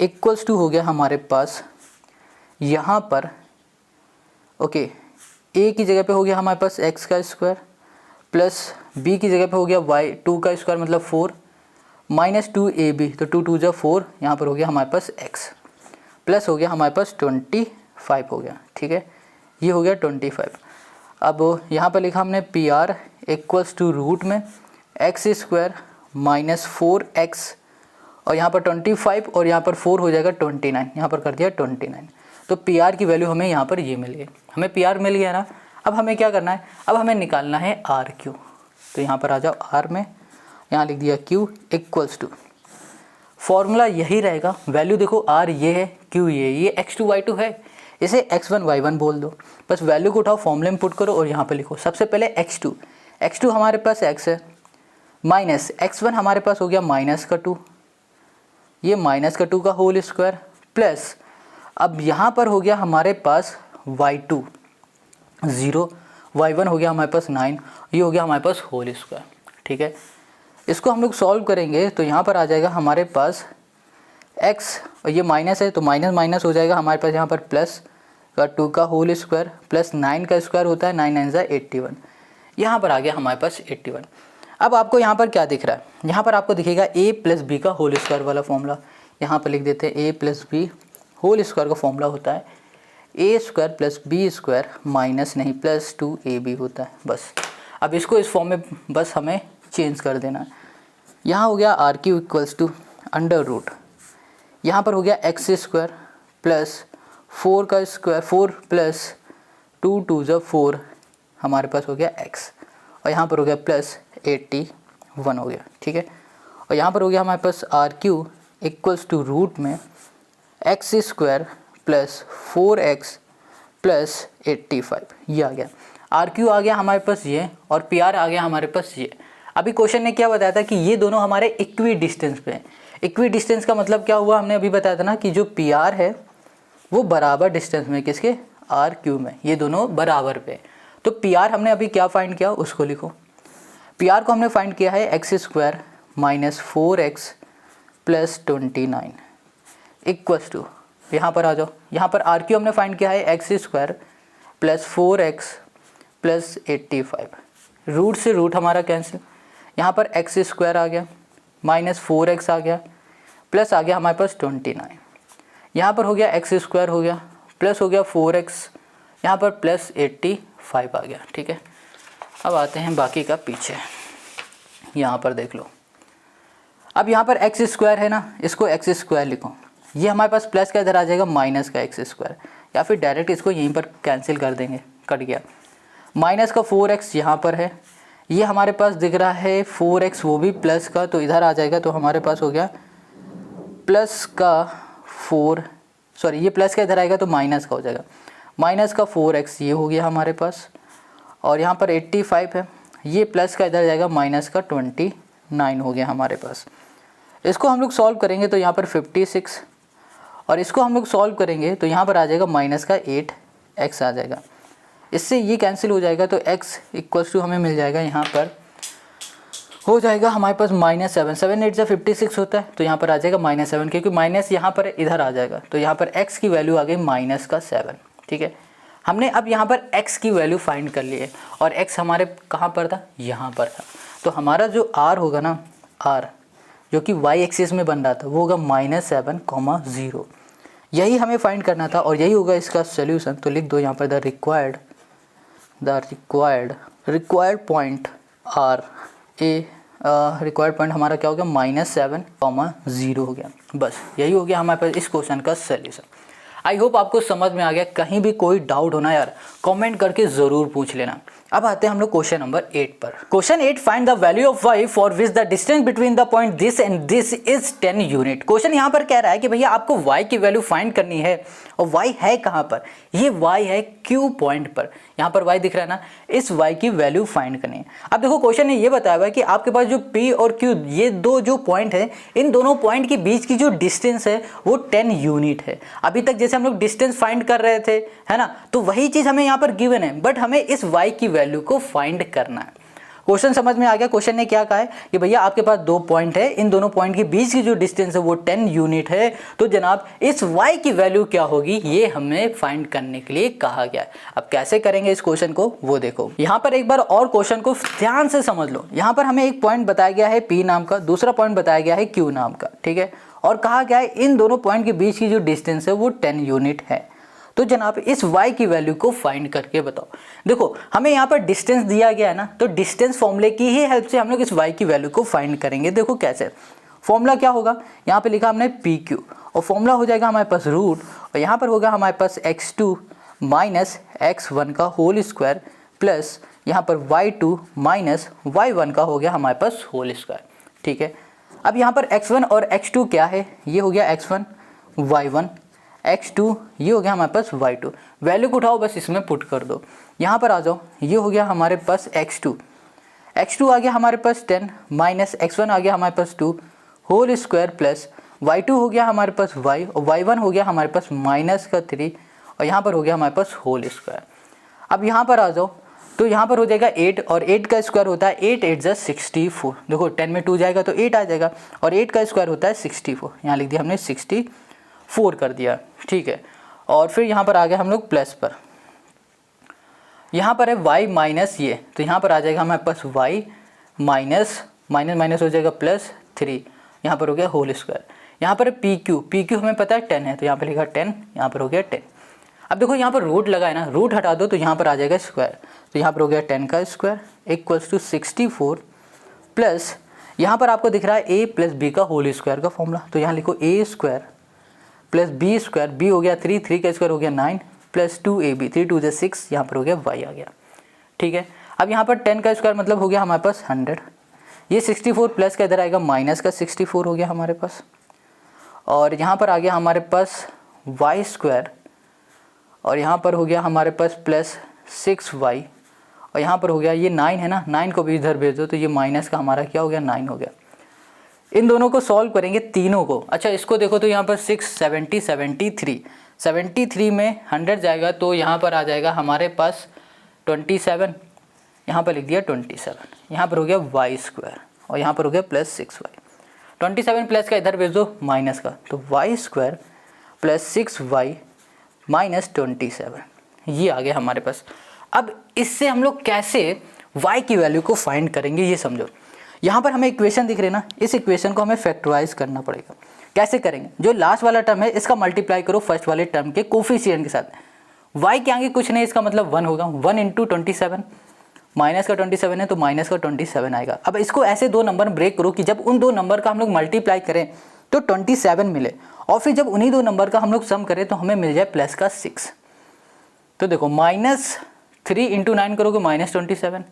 इक्वल्स टू हो गया हमारे पास यहाँ पर ओके, a की जगह पे हो गया हमारे पास x का स्क्वायर प्लस b की जगह पे हो गया y2 का स्क्वायर मतलब 4 माइनस 2ab, तो 2 2 जा 4, यहाँ पर हो गया हमारे पास x प्लस हो गया हमारे पास 25 हो गया, ठीक है। ये हो गया 25। अब यहाँ पर लिखा हमने P R equals to root में x स्क्वायर माइनस 4x और यहाँ पर 25 और यहाँ पर 4 हो जाएगा 29, यहाँ पर कर दिया 29। तो पी आर की वैल्यू हमें यहाँ पर ये मिल गई, हमें पी आर मिल गया ना। अब हमें क्या करना है, अब हमें निकालना है आर क्यू। तो यहाँ पर आ जाओ आर में, यहाँ लिख दिया क्यू इक्वल्स टू, फॉर्मूला यही रहेगा। वैल्यू देखो आर ये है, क्यू ये x2 y2 है, इसे x1 y1 बोल दो। बस वैल्यू को उठाओ, फॉर्मूले में पुट करो और यहाँ पे लिखो। सबसे पहले x2 हमारे पास x है, माइनस x1 हमारे पास हो गया माइनस का 2, ये माइनस का 2 का होल स्क्वायर प्लस अब यहाँ पर हो गया हमारे पास y2 0, y1 हो गया हमारे पास 9, ये हो गया हमारे पास होल स्क्वायर, ठीक है। इसको हम लोग सॉल्व करेंगे तो यहाँ पर आ जाएगा हमारे पास x, और ये माइनस है तो माइनस माइनस हो जाएगा हमारे पास यहाँ पर प्लस का 2 का होल स्क्वायर प्लस 9 का स्क्वायर होता है 9 9 ज़ा 81, यहाँ पर आ गया हमारे पास 81। अब आपको यहाँ पर क्या दिख रहा है, यहाँ पर आपको दिखेगा a प्लस बी का होल स्क्वायर वाला फॉर्मूला। यहाँ पर लिख देते हैं a plus b whole square का फॉर्मूला होता है a square plus b square minus नहीं प्लस 2ab होता है। बस अब इसको इस फॉर्म में बस हमें चेंज कर देना है। यहाँ हो गया R Q equals to under root, यहाँ पर हो गया एक्स स्क्वायर प्लस 4 का स्क्वायर 4 प्लस 2 2 ज़ा 4 हमारे पास हो गया x, और यहाँ पर हो गया प्लस 81 हो गया। ठीक है, और यहाँ पर हो गया हमारे पास r Q equals to root में x square plus 4x plus 85, ये आ गया। आर क्यू आ गया हमारे पास ये, और पी आर आ गया हमारे पास ये। अभी क्वेश्चन ने क्या बताया था कि ये दोनों हमारे इक्वी डिस्टेंस पे हैं। इक्वी डिस्टेंस का मतलब क्या हुआ, हमने अभी बताया था ना कि जो पी आर है वो बराबर डिस्टेंस में किसके, आर क्यू में, ये दोनों बराबर पे। तो पी आर हमने अभी क्या फाइंड किया उसको लिखो। पी आर को हमने फाइंड किया है x square minus 4x plus 29 equals to, यहाँ पर आ जाओ, यहाँ पर आर क्यू हमने फाइंड किया है x square plus 4x plus 85। Root से रूट हमारा कैंसिल, यहाँ पर एक्स स्क्वायर आ गया माइनस 4x आ गया प्लस आ गया हमारे पास 29, यहाँ पर हो गया एक्स स्क्वायर हो गया प्लस हो गया 4x, यहाँ पर प्लस 85 आ गया। ठीक है, अब आते हैं बाकी का पीछे, यहाँ पर देख लो। अब यहाँ पर एक्स स्क्वायर है ना, इसको एक्स स्क्वायर लिखो, ये हमारे पास प्लस का इधर आ जाएगा माइनस का एक्स स्क्वायर, या फिर डायरेक्ट इसको यहीं पर कैंसिल कर देंगे, कट गया। माइनस का 4x यहाँ पर है, ये हमारे पास दिख रहा है 4x वो भी प्लस का, तो इधर आ जाएगा, तो हमारे पास हो गया प्लस का 4, सॉरी ये प्लस का इधर आएगा तो माइनस का हो जाएगा, माइनस का 4x ये हो गया हमारे पास, और यहाँ पर 85 है, ये प्लस का इधर जाएगा माइनस का 29 हो गया हमारे पास। इसको हम लोग सॉल्व करेंगे तो यहाँ पर 56, और इसको हम लोग सॉल्व करेंगे तो यहाँ पर आ जाएगा माइनस का 8x आ जाएगा, इससे ये कैंसिल हो जाएगा, तो x इक्वल्स टू हमें मिल जाएगा, यहाँ पर हो जाएगा हमारे पास माइनस 7, 7 8 से 56 होता है, तो यहाँ पर आ जाएगा माइनस 7, क्योंकि माइनस यहाँ पर इधर आ जाएगा, तो यहाँ पर x की वैल्यू आ गई माइनस का 7। ठीक है, हमने अब यहाँ पर x की वैल्यू फाइंड कर ली है, और x हमारे कहाँ पर था, यहाँ पर था, तो हमारा जो r होगा ना, r जो कि y एक्सिस में बन रहा था वो होगा -7, 0, यही हमें फाइंड करना था, और यही होगा इसका सोल्यूशन। तो लिख दो यहाँ पर the required point are A, required point हमारा क्या हो गया, -7, 0 हो गया। बस यही हो गया हमारे पास इस क्वेश्चन का सोल्यूशन। आई होप आपको समझ में आ गया। कहीं भी कोई डाउट होना यार कमेंट करके ज़रूर पूछ लेना। अब आते हैं हम लोग क्वेश्चन नंबर 8 पर। Question 8, find the value of y for which the distance between the point this and this is 10 unit. Question यहाँ पर कह रहा है कि भैया आपको y की वैल्यू फाइंड करनी है, और y है कहाँ पर, ये y है Q पॉइंट पर, यहाँ पर y दिख रहा है ना, इस y की वैल्यू फाइंड करनी है। अब देखो क्वेश्चन ने ये बताया हुआ है कि आपके पास जो P और Q ये दो जो पॉइंट है, इन दोनों पॉइंट के बीच की जो डिस्टेंस है वो 10 यूनिट है। अभी तक जैसे हम लोग डिस्टेंस फाइंड कर रहे थे, है ना, तो वही चीज़ हमें यहाँ पर गिवन है, बट हमें इस y की वैल्यू को फाइंड करना है। क्वेश्चन समझ में आ गया। क्वेश्चन ने क्या कहा है कि भैया आपके पास दो पॉइंट है, इन दोनों पॉइंट के बीच की जो डिस्टेंस है वो 10 यूनिट है, तो जनाब इस y की वैल्यू क्या होगी ये हमें फाइंड करने के लिए कहा गया है। अब कैसे करेंगे इस क्वेश्चन को वो देखो। यहाँ पर एक बार और क्वेश्चन को ध्यान से समझ लो। यहाँ पर हमें एक पॉइंट बताया गया है P नाम का, दूसरा पॉइंट बताया गया है Q नाम का, ठीक है, और कहा गया है इन दोनों पॉइंट के बीच की जो डिस्टेंस है वो 10 यूनिट है। तो जनाब इस y की वैल्यू को फाइंड करके बताओ। देखो हमें यहाँ पर डिस्टेंस दिया गया है ना, तो डिस्टेंस फॉर्मूले की ही हेल्प से हम लोग इस y की वैल्यू को फाइंड करेंगे। देखो कैसे, फॉर्मूला क्या होगा, यहाँ पे लिखा हमने PQ, और फॉर्मूला हो जाएगा हमारे पास रूट, और यहाँ पर होगा हमारे पास x2 माइनस x1 का होल स्क्वायर प्लस यहाँ पर y2 माइनस y1 का हो गया हमारे पास होल स्क्वायर। ठीक है, अब यहाँ पर x1 और x2 क्या है, ये हो गया x1 y1, x2 ये हो गया हमारे पास y2। वैल्यू को उठाओ बस इसमें पुट कर दो, यहाँ पर आ जाओ, ये हो गया हमारे पास x2 आ गया हमारे पास 10 माइनस x1 आ गया हमारे पास 2 होल स्क्वायर प्लस y2 हो गया हमारे पास y, और y1 हो गया हमारे पास माइनस का 3, और यहाँ पर हो गया हमारे पास होल स्क्वायर। अब यहाँ पर आ जाओ, तो यहाँ पर हो जाएगा 8, और 8 का स्क्वायर होता है 8 8 जा 64। देखो 10 में 2 जाएगा तो 8 आ जाएगा, और 8 का स्क्वायर होता है 64, यहाँ लिख दिया हमने 64 कर दिया। ठीक है, और फिर यहाँ पर आ गया हम लोग प्लस पर, यहाँ पर है y माइनस ये, तो यहाँ पर आ जाएगा हमारे पास y माइनस माइनस माइनस हो जाएगा प्लस 3, यहाँ पर हो गया होल स्क्वायर। यहाँ पर पी क्यू हमें पता है 10 है, तो यहाँ पर लिखा 10, यहाँ पर हो गया 10। अब देखो यहाँ पर रूट लगा है ना, रूट हटा दो तो यहाँ पर आ जाएगा स्क्वायर, तो यहाँ पर हो गया 10 का स्क्वायर इक्वल्स टू 64 प्लस यहाँ पर आपको दिख रहा है a प्लस बी का होल स्क्वायर का फॉर्मूला, तो यहाँ लिखो a square plus b square, b हो गया 3, 3 का स्क्वायर हो गया 9 प्लस 2ab, 3 2 6, यहाँ पर हो गया y आ गया। ठीक है, अब यहाँ पर 10 का स्क्वायर मतलब हो गया हमारे पास 100, ये 64 प्लस का इधर आएगा माइनस का 64 हो गया हमारे पास, और यहाँ पर आ गया हमारे पास y स्क्वायर, और यहाँ पर हो गया हमारे पास प्लस 6y, और यहाँ पर हो गया ये 9 है ना, 9 को भी इधर भेज दो तो ये माइनस का हमारा क्या हो गया 9 हो गया। इन दोनों को सॉल्व करेंगे तीनों को। अच्छा इसको देखो तो यहाँ पर 6 70 73 में 100 जाएगा तो यहाँ पर आ जाएगा हमारे पास 27, यहाँ पर लिख दिया 27, यहाँ पर हो गया y स्क्वायर और यहाँ पर हो गया प्लस 6y, 27 प्लस का इधर भेज दो माइनस का, तो y square plus 6y minus 27, ये आ गया हमारे पास। अब इससे हम लोग कैसे y की वैल्यू को फाइंड करेंगे ये समझो। यहाँ पर हमें इक्वेशन दिख रही है ना, इस इक्वेशन को हमें फैक्टराइज करना पड़ेगा। कैसे करेंगे, जो लास्ट वाला टर्म है इसका मल्टीप्लाई करो फर्स्ट वाले टर्म के कोफिशिएंट के साथ। y के आगे कुछ नहीं, इसका मतलब 1 होगा, 1 इंटू 27, माइनस का 27 है तो माइनस का 27 आएगा। अब इसको ऐसे दो नंबर ब्रेक करो कि जब उन दो नंबर का हम लोग मल्टीप्लाई करें तो 27 मिले, और फिर जब उन्हीं दो नंबर का हम लोग सम करें तो हमें मिल जाए प्लस का 6। तो देखो -3 इंटू 9 करोगे -27,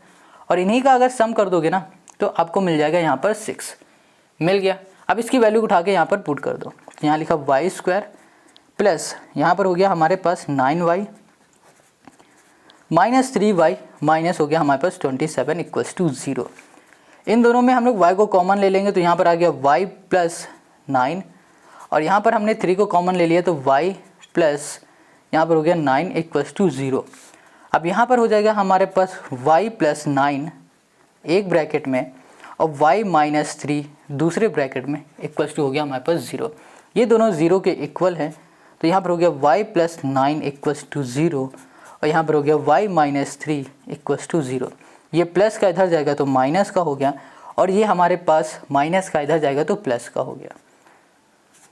और इन्हीं का अगर सम कर दोगे ना तो आपको मिल जाएगा यहाँ पर 6 मिल गया। अब इसकी वैल्यू उठा के यहाँ पर पुट कर दो, यहाँ लिखा y स्क्वायर प्लस यहाँ पर हो गया हमारे पास 9y माइनस 3y माइनस हो गया हमारे पास 27 इक्वल्स टू 0। इन दोनों में हम लोग y को कॉमन ले लेंगे तो यहाँ पर आ गया y प्लस 9, और यहाँ पर हमने 3 को कॉमन ले लिया तो y प्लस यहाँ पर हो गया 9 इक्वल्स टू 0। अब यहाँ पर हो जाएगा हमारे पास y प्लस 9 एक ब्रैकेट में और y माइनस 3 दूसरे ब्रैकेट में इक्वल्स टू हो गया हमारे पास 0। ये दोनों 0 के इक्वल हैं, तो यहाँ पर हो गया y प्लस 9 इक्वल्स टू 0, और यहाँ पर हो गया y माइनस 3 इक्वल्स टू 0। ये प्लस का इधर जाएगा तो माइनस का हो गया, और ये हमारे पास माइनस का इधर जाएगा तो प्लस का हो गया,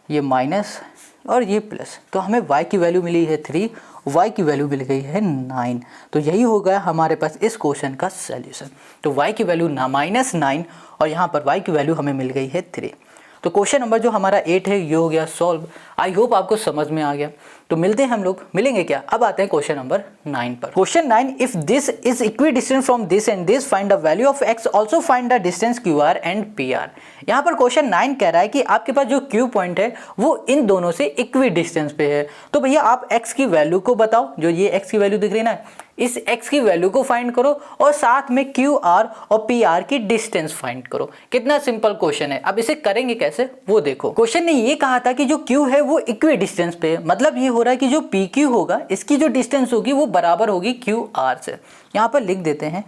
ये माइनस और ये प्लस। तो हमें y की वैल्यू मिली है 3, y की वैल्यू मिल गई है 9। तो यही हो गया हमारे पास इस क्वेश्चन का सॉल्यूशन। तो y की वैल्यू -9 और यहाँ पर y की वैल्यू हमें मिल गई है 3। तो क्वेश्चन नंबर जो हमारा 8 है ये हो गया सॉल्व। आई होप आपको समझ में आ गया। तो मिलते हैं हम लोग, मिलेंगे क्या। अब आते हैं क्वेश्चन नंबर 9 पर। Question 9, if this is equidistant from this and this, find the value of x, also find the distance QR and PR। यहाँ पर क्वेश्चन 9 कह रहा है कि आपके पास जो Q पॉइंट है वो इन दोनों से इक्विडिस्टेंस पे है। तो भैया आप x की वैल्यू को बताओ, जो ये x की वैल्यू दिख रही है ना, इस x की वैल्यू को फाइंड करो और साथ में QR और PR की डिस्टेंस फाइंड करो। कितना सिंपल क्वेश्चन है। अब इसे करेंगे कैसे वो देखो। क्वेश्चन ने ये कहा था कि जो Q है वो इक्वी डिस्टेंस पे है, मतलब ये हो रहा है कि जो PQ होगा इसकी जो डिस्टेंस होगी वो बराबर होगी QR से। यहाँ पर लिख देते हैं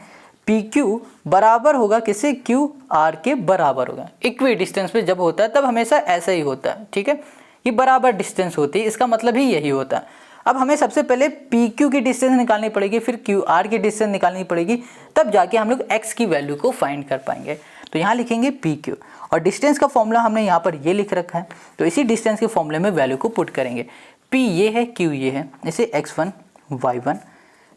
PQ बराबर होगा किससे, QR के बराबर होगा। इक्वी डिस्टेंस पे जब होता है तब हमेशा ऐसा ही होता है, ठीक है, ये बराबर डिस्टेंस होती है, इसका मतलब ही यही होता है। अब हमें सबसे पहले PQ की डिस्टेंस निकालनी पड़ेगी, फिर QR की डिस्टेंस निकालनी पड़ेगी, तब जाके हम लोग x की वैल्यू को फाइंड कर पाएंगे। तो यहाँ लिखेंगे PQ और डिस्टेंस का फॉर्मूला हमने यहाँ पर ये लिख रखा है, तो इसी डिस्टेंस के फॉर्मूले में वैल्यू को पुट करेंगे। P ये है, Q ये है, इसे x1 y1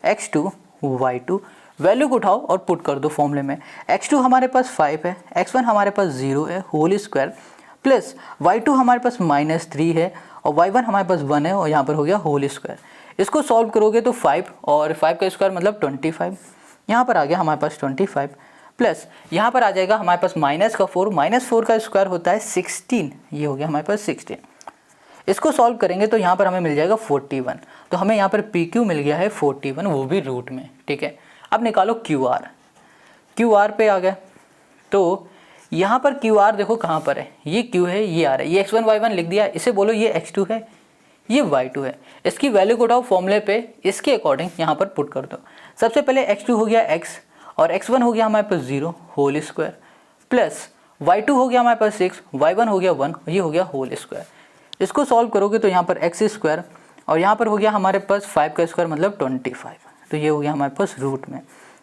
x2 y2 value को उठाओ और पुट कर दो फॉर्मूले में। x2 हमारे पास 5 है, x1 हमारे पास 0 है होल स्क्वायर, प्लस y2 हमारे पास -3 है और y1 हमारे पास 1 है और यहाँ पर हो गया होल स्क्वायर। इसको सॉल्व करोगे तो 5 और 5 का स्क्वायर मतलब 25, यहाँ पर आ गया हमारे पास 25, प्लस यहाँ पर आ जाएगा हमारे पास -4 का स्क्वायर होता है 16, ये हो गया हमारे पास 16। इसको सॉल्व करेंगे तो यहाँ पर हमें मिल जाएगा 41। तो हमें यहाँ पर PQ मिल गया है 41, वो भी रूट में, ठीक है। अब निकालो QR पे आ गया, तो यहाँ पर QR देखो कहाँ पर है, ये Q है, ये R है, ये x1 y1 लिख दिया, इसे बोलो ये x2 है, ये y2 है। इसकी वैल्यू को उठाओ फॉर्मूले पे, इसके अकॉर्डिंग यहाँ पर पुट कर दो। सबसे पहले x2 हो गया x और x1 हो गया हमारे पास 0 होल स्क्वायर, प्लस y2 हो गया हमारे पास 6, y1 हो गया 1, ये हो गया होल स्क्वायर। इसको सॉल्व करोगे तो यहाँ पर x स्क्वायर और यहाँ पर हो गया हमारे पास 5 का स्क्वायर मतलब 25। तो ये हो गया हमारे पास रूट में,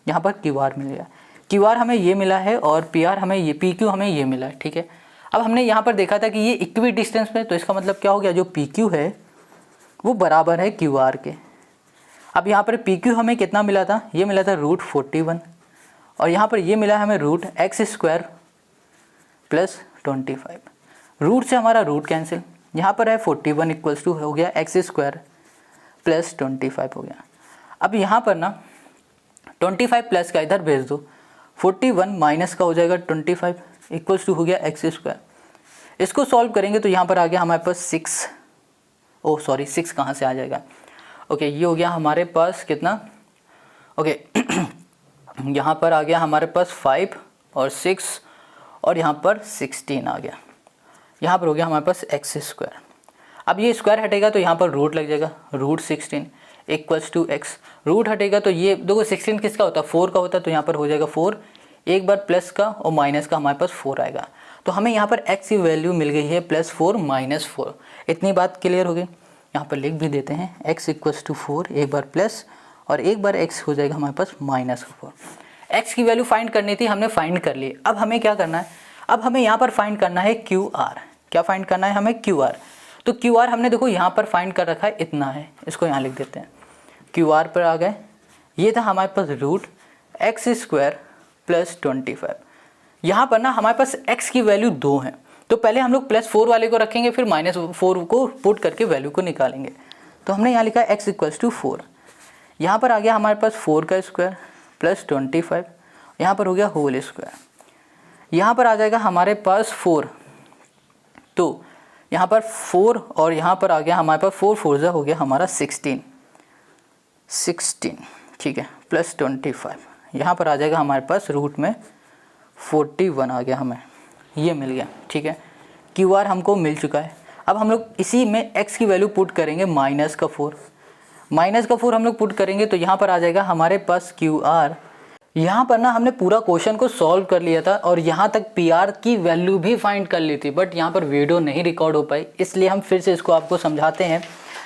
यहाँ पर क्यू आर मिल गया। क्यू आर हमें ये मिला है और पी आर हमें ये, पी क्यू हमें ये मिला है, ठीक है। अब हमने यहाँ पर देखा था कि ये इक्वी डिस्टेंस में, तो इसका मतलब क्या हो गया, जो पी क्यू है वो बराबर है क्यू आर के। अब यहाँ पर पी क्यू हमें कितना मिला था, ये मिला था रूट 41 और यहाँ पर ये मिला हमें root x square plus 25। Root से हमारा रूट कैंसिल, यहाँ पर है 41 इक्वल्स टू हो गया एक्स स्क्वायर प्लस 25 हो गया। अब यहाँ पर ना 25 प्लस का इधर भेज दो, 41 माइनस का हो जाएगा 25 इक्वल्स टू हो गया एक्स स्क्वायर। इसको सॉल्व करेंगे तो यहाँ पर आ गया हमारे पास 6 कहाँ से आ जाएगा, ओके ये हो गया हमारे पास कितना, ओके यहाँ पर आ गया हमारे पास 5 और 6 और यहाँ पर 16 आ गया, यहाँ पर हो गया हमारे पास एक्स स्क्वायर। अब ये स्क्वायर हटेगा तो यहाँ पर रूट लग जाएगा, root 16 equals to x. Root हटेगा तो ये देखो 16 किसका होता है, 4 का होता है, तो यहाँ पर हो जाएगा 4, एक बार प्लस का और माइनस का हमारे पास 4 आएगा। तो हमें यहाँ पर x की वैल्यू मिल गई है +4 -4। इतनी बात क्लियर हो गई, यहाँ पर लिख भी देते हैं x इक्वल्स टू 4, एक बार प्लस और एक बार x हो जाएगा हमारे पास -4। x की वैल्यू फाइंड करनी थी, हमने फाइंड कर ली। अब हमें क्या करना है, अब हमें यहाँ पर फाइंड करना है क्यू आर। क्या फाइंड करना है हमें, क्यू आर। तो क्यू आर हमने देखो यहाँ पर फाइंड कर रखा है, इतना है, इसको यहाँ लिख देते हैं। क्यू आर पर आ गए, ये था हमारे पास रूट एक्स स्क्वायर प्लस 25। यहाँ पर ना हमारे पास x की वैल्यू 2 है, तो पहले हम लोग +4 वाले को रखेंगे, फिर -4 को पुट करके वैल्यू को निकालेंगे। तो हमने यहाँ लिखा x इक्वल्स टू 4, यहाँ पर आ गया हमारे पास 4 का स्क्वायर प्लस 25, यहाँ पर हो गया होल स्क्वायर, यहाँ पर आ जाएगा हमारे पास 4, तो यहाँ पर 4 और यहाँ पर आ गया हमारे पास 4 4 हो गया हमारा 16, ठीक है, प्लस 25, यहाँ पर आ जाएगा हमारे पास रूट में 41 आ गया, हमें ये मिल गया, ठीक है। क्यू आर हमको मिल चुका है। अब हम लोग इसी में x की वैल्यू पुट करेंगे, -4 हम लोग पुट करेंगे तो यहाँ पर आ जाएगा हमारे पास क्यू आर। यहाँ पर ना हमने पूरा क्वेश्चन को सॉल्व कर लिया था और यहाँ तक पी आर की वैल्यू भी फाइंड कर ली थी, बट यहाँ पर वीडियो नहीं रिकॉर्ड हो पाई, इसलिए हम फिर से इसको आपको समझाते हैं।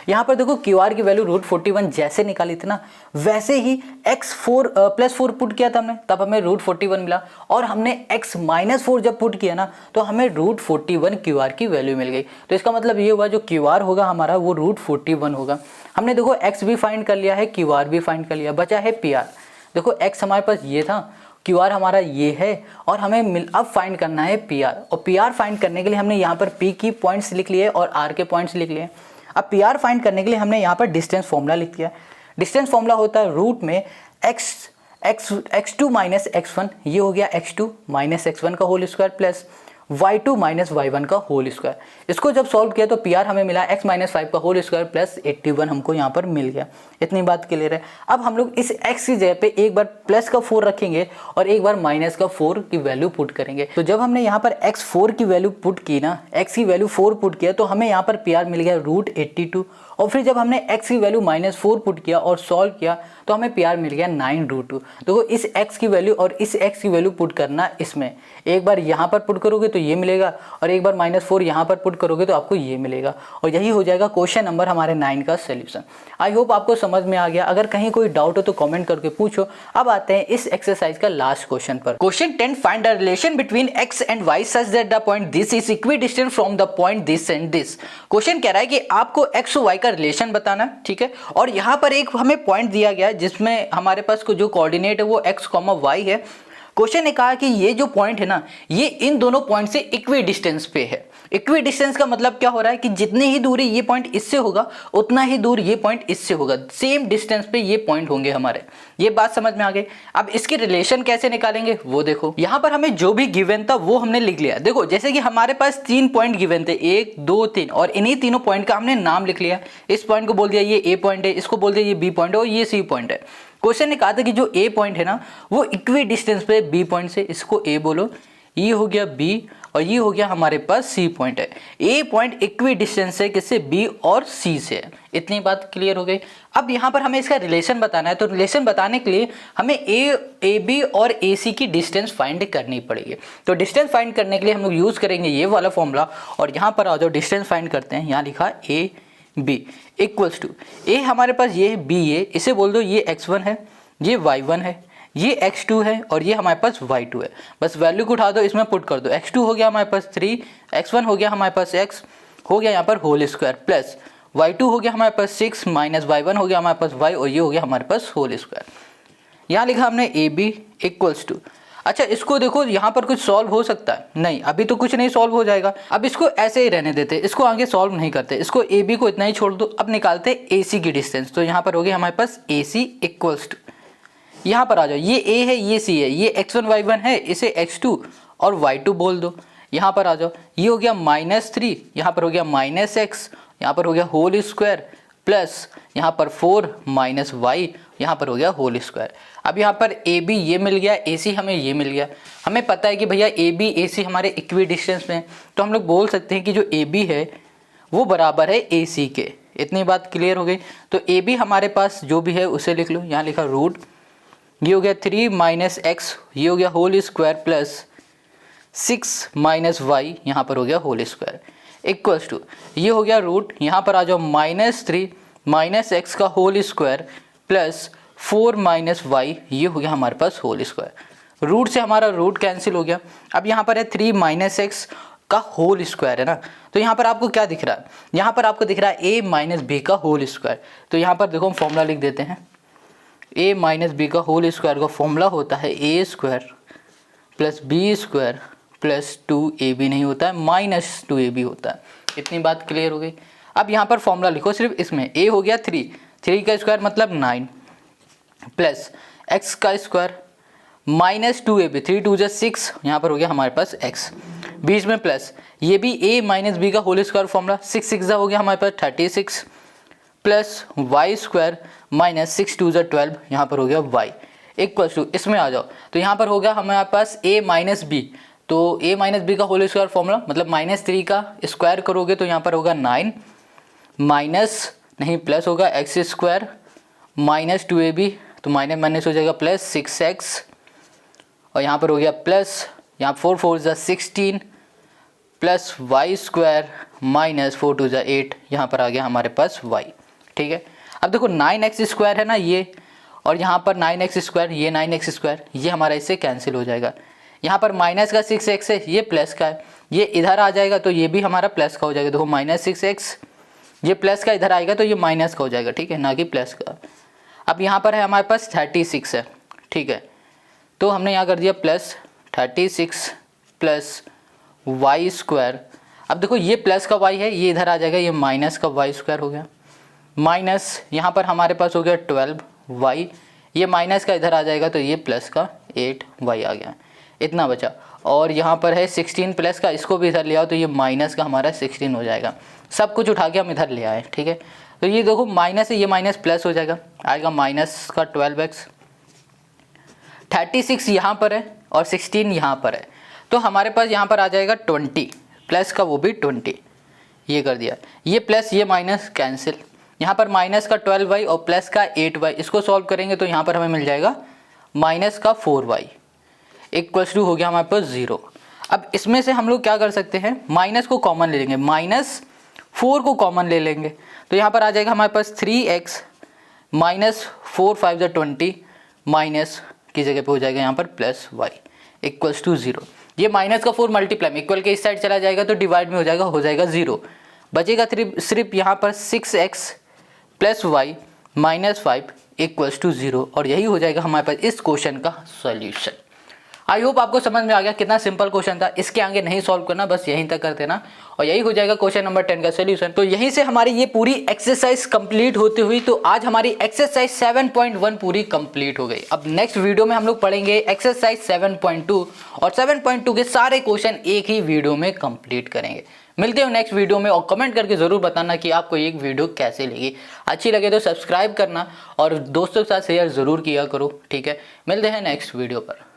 यहाँ पर देखो क्यू आर की वैल्यू रूट 41 जैसे निकाली थी ना, वैसे ही +4 पुट किया था हमने, तब हमें रूट 41 मिला, और हमने x -4 जब पुट किया ना तो हमें रूट 41 क्यू आर की वैल्यू मिल गई। तो इसका मतलब ये हुआ जो क्यू आर होगा हमारा वो रूट 41 होगा। हमने देखो x भी फाइंड कर लिया है, क्यू आर भी फाइंड कर लिया, बचा है पी आर। देखो x हमारे पास ये था, क्यू आर हमारा ये है, और हमें अब फाइंड करना है पी आर। और पी आर फाइंड करने के लिए हमने यहाँ पर p की पॉइंट्स लिख लिए और r के पॉइंट्स लिख लिए। अब पी आर फाइंड करने के लिए हमने यहाँ पर डिस्टेंस फॉर्मूला लिख दिया। डिस्टेंस फॉर्मूला होता है रूट में x2 माइनस x1, ये हो गया x2 माइनस x1 का whole square plus y2 minus y1 का होल स्क्वायर। इसको जब सॉल्व किया तो पी आर हमें मिला x माइनस 5 का होल स्क्वायर प्लस 81 हमको यहाँ पर मिल गया। इतनी बात क्लियर है। अब हम लोग इस x की जगह पे एक बार प्लस का 4 रखेंगे और एक बार माइनस का 4 की वैल्यू पुट करेंगे। तो जब हमने यहाँ पर x4 की वैल्यू पुट की ना, x की वैल्यू 4 पुट किया, तो हमें यहाँ पर पी आर मिल गया रूट 82। और फिर जब हमने x की वैल्यू -4 पुट किया और सॉल्व किया तो हमें पी आर मिल गया 9√2। देखो इस x की वैल्यू और इस x की वैल्यू पुट करना, इसमें एक बार यहाँ पर पुट करोगे तो ये मिलेगा और एक बार -4 यहाँ पर पुट करोगे तो आपको ये मिलेगा, और यही हो जाएगा क्वेश्चन नंबर हमारे 9 का सोल्यूशन। आई होप आपको समझ में आ गया। अगर कहीं कोई डाउट हो तो कमेंट करके पूछो। अब आते हैं इस एक्सरसाइज का लास्ट क्वेश्चन पर। Question 10, find the relation between x and y such that the point this is equidistant from the point this and this. Question कह रहा है कि आपको x और y का रिलेशन बताना है, ठीक है। और यहाँ पर एक हमें पॉइंट दिया गया है जिसमें हमारे पास जो कोऑर्डिनेट है वो x, y है। क्वेश्चन ने कहा कि ये जो पॉइंट है ना, ये इन दोनों पॉइंट से इक्वी डिस्टेंस पे है। इक्वी डिस्टेंस का मतलब क्या हो रहा है कि जितनी ही दूरी ये पॉइंट इससे होगा उतना ही दूर ये पॉइंट इससे होगा, सेम डिस्टेंस पे ये पॉइंट होंगे हमारे। ये बात समझ में आ गई। अब इसके रिलेशन कैसे निकालेंगे वो देखो। यहाँ पर हमें जो भी गिवन था वो हमने लिख लिया। देखो जैसे कि हमारे पास 3 पॉइंट गिवन थे, 1 2 3, और इन्हीं तीनों पॉइंट का हमने नाम लिख लिया। इस पॉइंट को बोल दिया ये ए पॉइंट है, इसको बोल दिया ये बी पॉइंट है और ये सी पॉइंट है। क्वेश्चन ने कहा था कि जो ए पॉइंट है ना वो इक्वी डिस्टेंस पे बी पॉइंट से, इसको ए बोलो, ये हो गया बी और ये हो गया हमारे पास सी पॉइंट है। ए पॉइंट इक्वी डिस्टेंस है किससे, बी और सी से। इतनी बात क्लियर हो गई। अब यहाँ पर हमें इसका रिलेशन बताना है, तो रिलेशन बताने के लिए हमें ए बी और ए सी की डिस्टेंस फाइंड करनी पड़ेगी। तो डिस्टेंस फाइंड करने के लिए हम लोग यूज़ करेंगे ये वाला फॉर्मूला, और यहाँ पर आ जाओ डिस्टेंस फाइंड करते हैं। यहाँ लिखा ए बी इक्वल्स टू ए हमारे पास ये है बी ए, इसे बोल दो ये x1 है, ये y1 है, ये x2 है और ये हमारे पास y2 है। बस वैल्यू को उठा दो, इसमें पुट कर दो। x2 हो गया हमारे पास 3, x1 हो गया हमारे पास x हो गया यहाँ पर होल स्क्वायर, प्लस y2 हो गया हमारे पास 6 माइनस y1 हो गया हमारे पास y और ये हो गया हमारे पास होल स्क्वायर। यहाँ लिखा हमने ए बी इक्वल्स टू। अच्छा इसको देखो, यहाँ पर कुछ सॉल्व हो सकता है? नहीं, अभी तो कुछ नहीं सॉल्व हो जाएगा। अब इसको ऐसे ही रहने देते, इसको आगे सॉल्व नहीं करते, इसको ए बी को इतना ही छोड़ दो। अब निकालते ए सी की डिस्टेंस, तो यहाँ पर हो गया हमारे पास ए सी इक्वल्स टू, यहाँ पर आ जाओ, ये ए है ये सी है, ये x1 y1 है, इसे x2 और y2 बोल दो। यहाँ पर आ जाओ, ये हो गया -3, यहाँ पर हो गया -x, यहाँ पर हो गया होल स्क्वायर, प्लस यहाँ पर 4 माइनस y, यहाँ पर हो गया होल स्क्वायर। अब यहाँ पर ए बी ये मिल गया, ए सी हमें ये मिल गया। हमें पता है कि भैया ए बी ए सी हमारे इक्वी डिस्टेंस में, तो हम लोग बोल सकते हैं कि जो ए बी है वो बराबर है ए सी के। इतनी बात क्लियर हो गई। तो ए बी हमारे पास जो भी है उसे लिख लो, यहाँ लिखा रूट, ये हो गया 3 माइनस एक्स, ये हो गया whole square, plus 6 minus y, यहाँ पर हो गया होल स्क्वायर, इक्वल्स टू, ये हो गया रूट, यहाँ पर आ जाओ -3 माइनस एक्स का whole square plus 4 minus y, ये हो गया हमारे पास होल स्क्वायर। रूट से हमारा रूट कैंसिल हो गया। अब यहाँ पर है 3 माइनस एक्स का होल स्क्वायर है ना, तो यहाँ पर आपको क्या दिख रहा है? यहाँ पर आपको दिख रहा है ए माइनस बी का होल स्क्वायर। तो यहाँ पर देखो हम फॉर्मूला लिख देते हैं, ए माइनस बी का होल स्क्वायर का फॉर्मूला होता है a square plus b square plus 2ab नहीं होता है, -2ab होता है। इतनी बात क्लियर हो गई। अब यहाँ पर फॉर्मूला लिखो सिर्फ इसमें, a हो गया 3 का स्क्वायर मतलब 9 प्लस x का स्क्वायर -2ab, 3 2 6, यहाँ पर हो गया हमारे पास x, बीच में प्लस, ये भी a माइनस बी का होल स्क्वायर फॉर्मूला, 6 6 हो गया हमारे पास 36 प्लस वाई स्क्वायर माइनस 6 2 12, यहाँ पर हो गया y इक्वल्स टू, इसमें आ जाओ तो यहाँ पर हो गया हमारे पास a माइनस बी, तो a माइनस बी का होल स्क्वायर फॉर्मूला मतलब -3 का स्क्वायर करोगे तो यहाँ पर होगा 9 माइनस नहीं प्लस होगा एक्स स्क्वायर -2ab, तो माइनस माइनस हो जाएगा प्लस 6x और यहाँ पर हो गया प्लस, यहाँ 4 4 16 प्लस वाई स्क्वायर माइनस 4 2 8, यहाँ पर आ गया हमारे पास y। ठीक है, अब देखो 9x स्क्वायर है ना ये, और यहाँ पर 9x स्क्वायर, ये 9x स्क्वायर, ये हमारा इससे कैंसिल हो जाएगा। यहाँ पर माइनस का 6x है, ये प्लस का है, ये इधर आ जाएगा तो ये भी हमारा प्लस का हो जाएगा। देखो -6x, ये प्लस का इधर आएगा तो ये माइनस का हो जाएगा, ठीक है, ना कि प्लस का। अब यहाँ पर है हमारे पास 36 है, ठीक है, तो हमने यहाँ कर दिया प्लस 36 प्लस वाई स्क्वायर। अब देखो ये प्लस का y है, ये इधर आ जाएगा, ये माइनस का वाई स्क्वायर हो गया, माइनस यहाँ पर हमारे पास हो गया 12y, ये माइनस का इधर आ जाएगा तो ये प्लस का 8y आ गया, इतना बचा। और यहाँ पर है 16 प्लस का, इसको भी इधर ले आओ तो ये माइनस का हमारा 16 हो जाएगा। सब कुछ उठा के हम इधर ले आए, ठीक है, तो ये देखो माइनस है, ये माइनस प्लस हो जाएगा, आएगा माइनस का 12x, 36 यहाँ पर है और 16 यहाँ पर है, तो हमारे पास यहाँ पर आ जाएगा 20 प्लस का वो भी 20, ये कर दिया, ये प्लस ये माइनस कैंसिल, यहाँ पर माइनस का 12y और प्लस का 8y, इसको सॉल्व करेंगे तो यहाँ पर हमें मिल जाएगा माइनस का 4y इक्वल्स टू हो गया हमारे पास 0। अब इसमें से हम लोग क्या कर सकते हैं, माइनस को कॉमन ले लेंगे, -4 को कॉमन ले लेंगे, तो यहाँ पर आ जाएगा हमारे पास 3x माइनस 4 5 20, माइनस की जगह पे हो जाएगा यहाँ पर प्लस y इक्वल्स टू 0। ये माइनस का 4 मल्टीप्लाई इक्वल के इस साइड चला जाएगा तो डिवाइड में हो जाएगा 0, बचेगा सिर्फ यहाँ पर 6x plus y minus 5 equals to 0, और यही हो जाएगा हमारे पास इस क्वेश्चन का सॉल्यूशन। आई होप आपको समझ में आ गया, कितना सिंपल क्वेश्चन था, इसके आगे नहीं सॉल्व करना, बस यहीं तक कर देना और यही हो जाएगा क्वेश्चन नंबर 10 का सॉल्यूशन। तो यहीं से हमारी ये पूरी एक्सरसाइज कंप्लीट होती हुई, तो आज हमारी एक्सरसाइज 7.1 पूरी कंप्लीट हो गई। अब नेक्स्ट वीडियो में हम लोग पढ़ेंगे एक्सरसाइज 7.2 और 7.2 के सारे क्वेश्चन एक ही वीडियो में कंप्लीट करेंगे। मिलते हो नेक्स्ट वीडियो में, और कमेंट करके ज़रूर बताना कि आपको एक वीडियो कैसे लगी। अच्छी लगे तो सब्सक्राइब करना और दोस्तों के साथ शेयर ज़रूर किया करो, ठीक है। मिलते हैं नेक्स्ट वीडियो पर।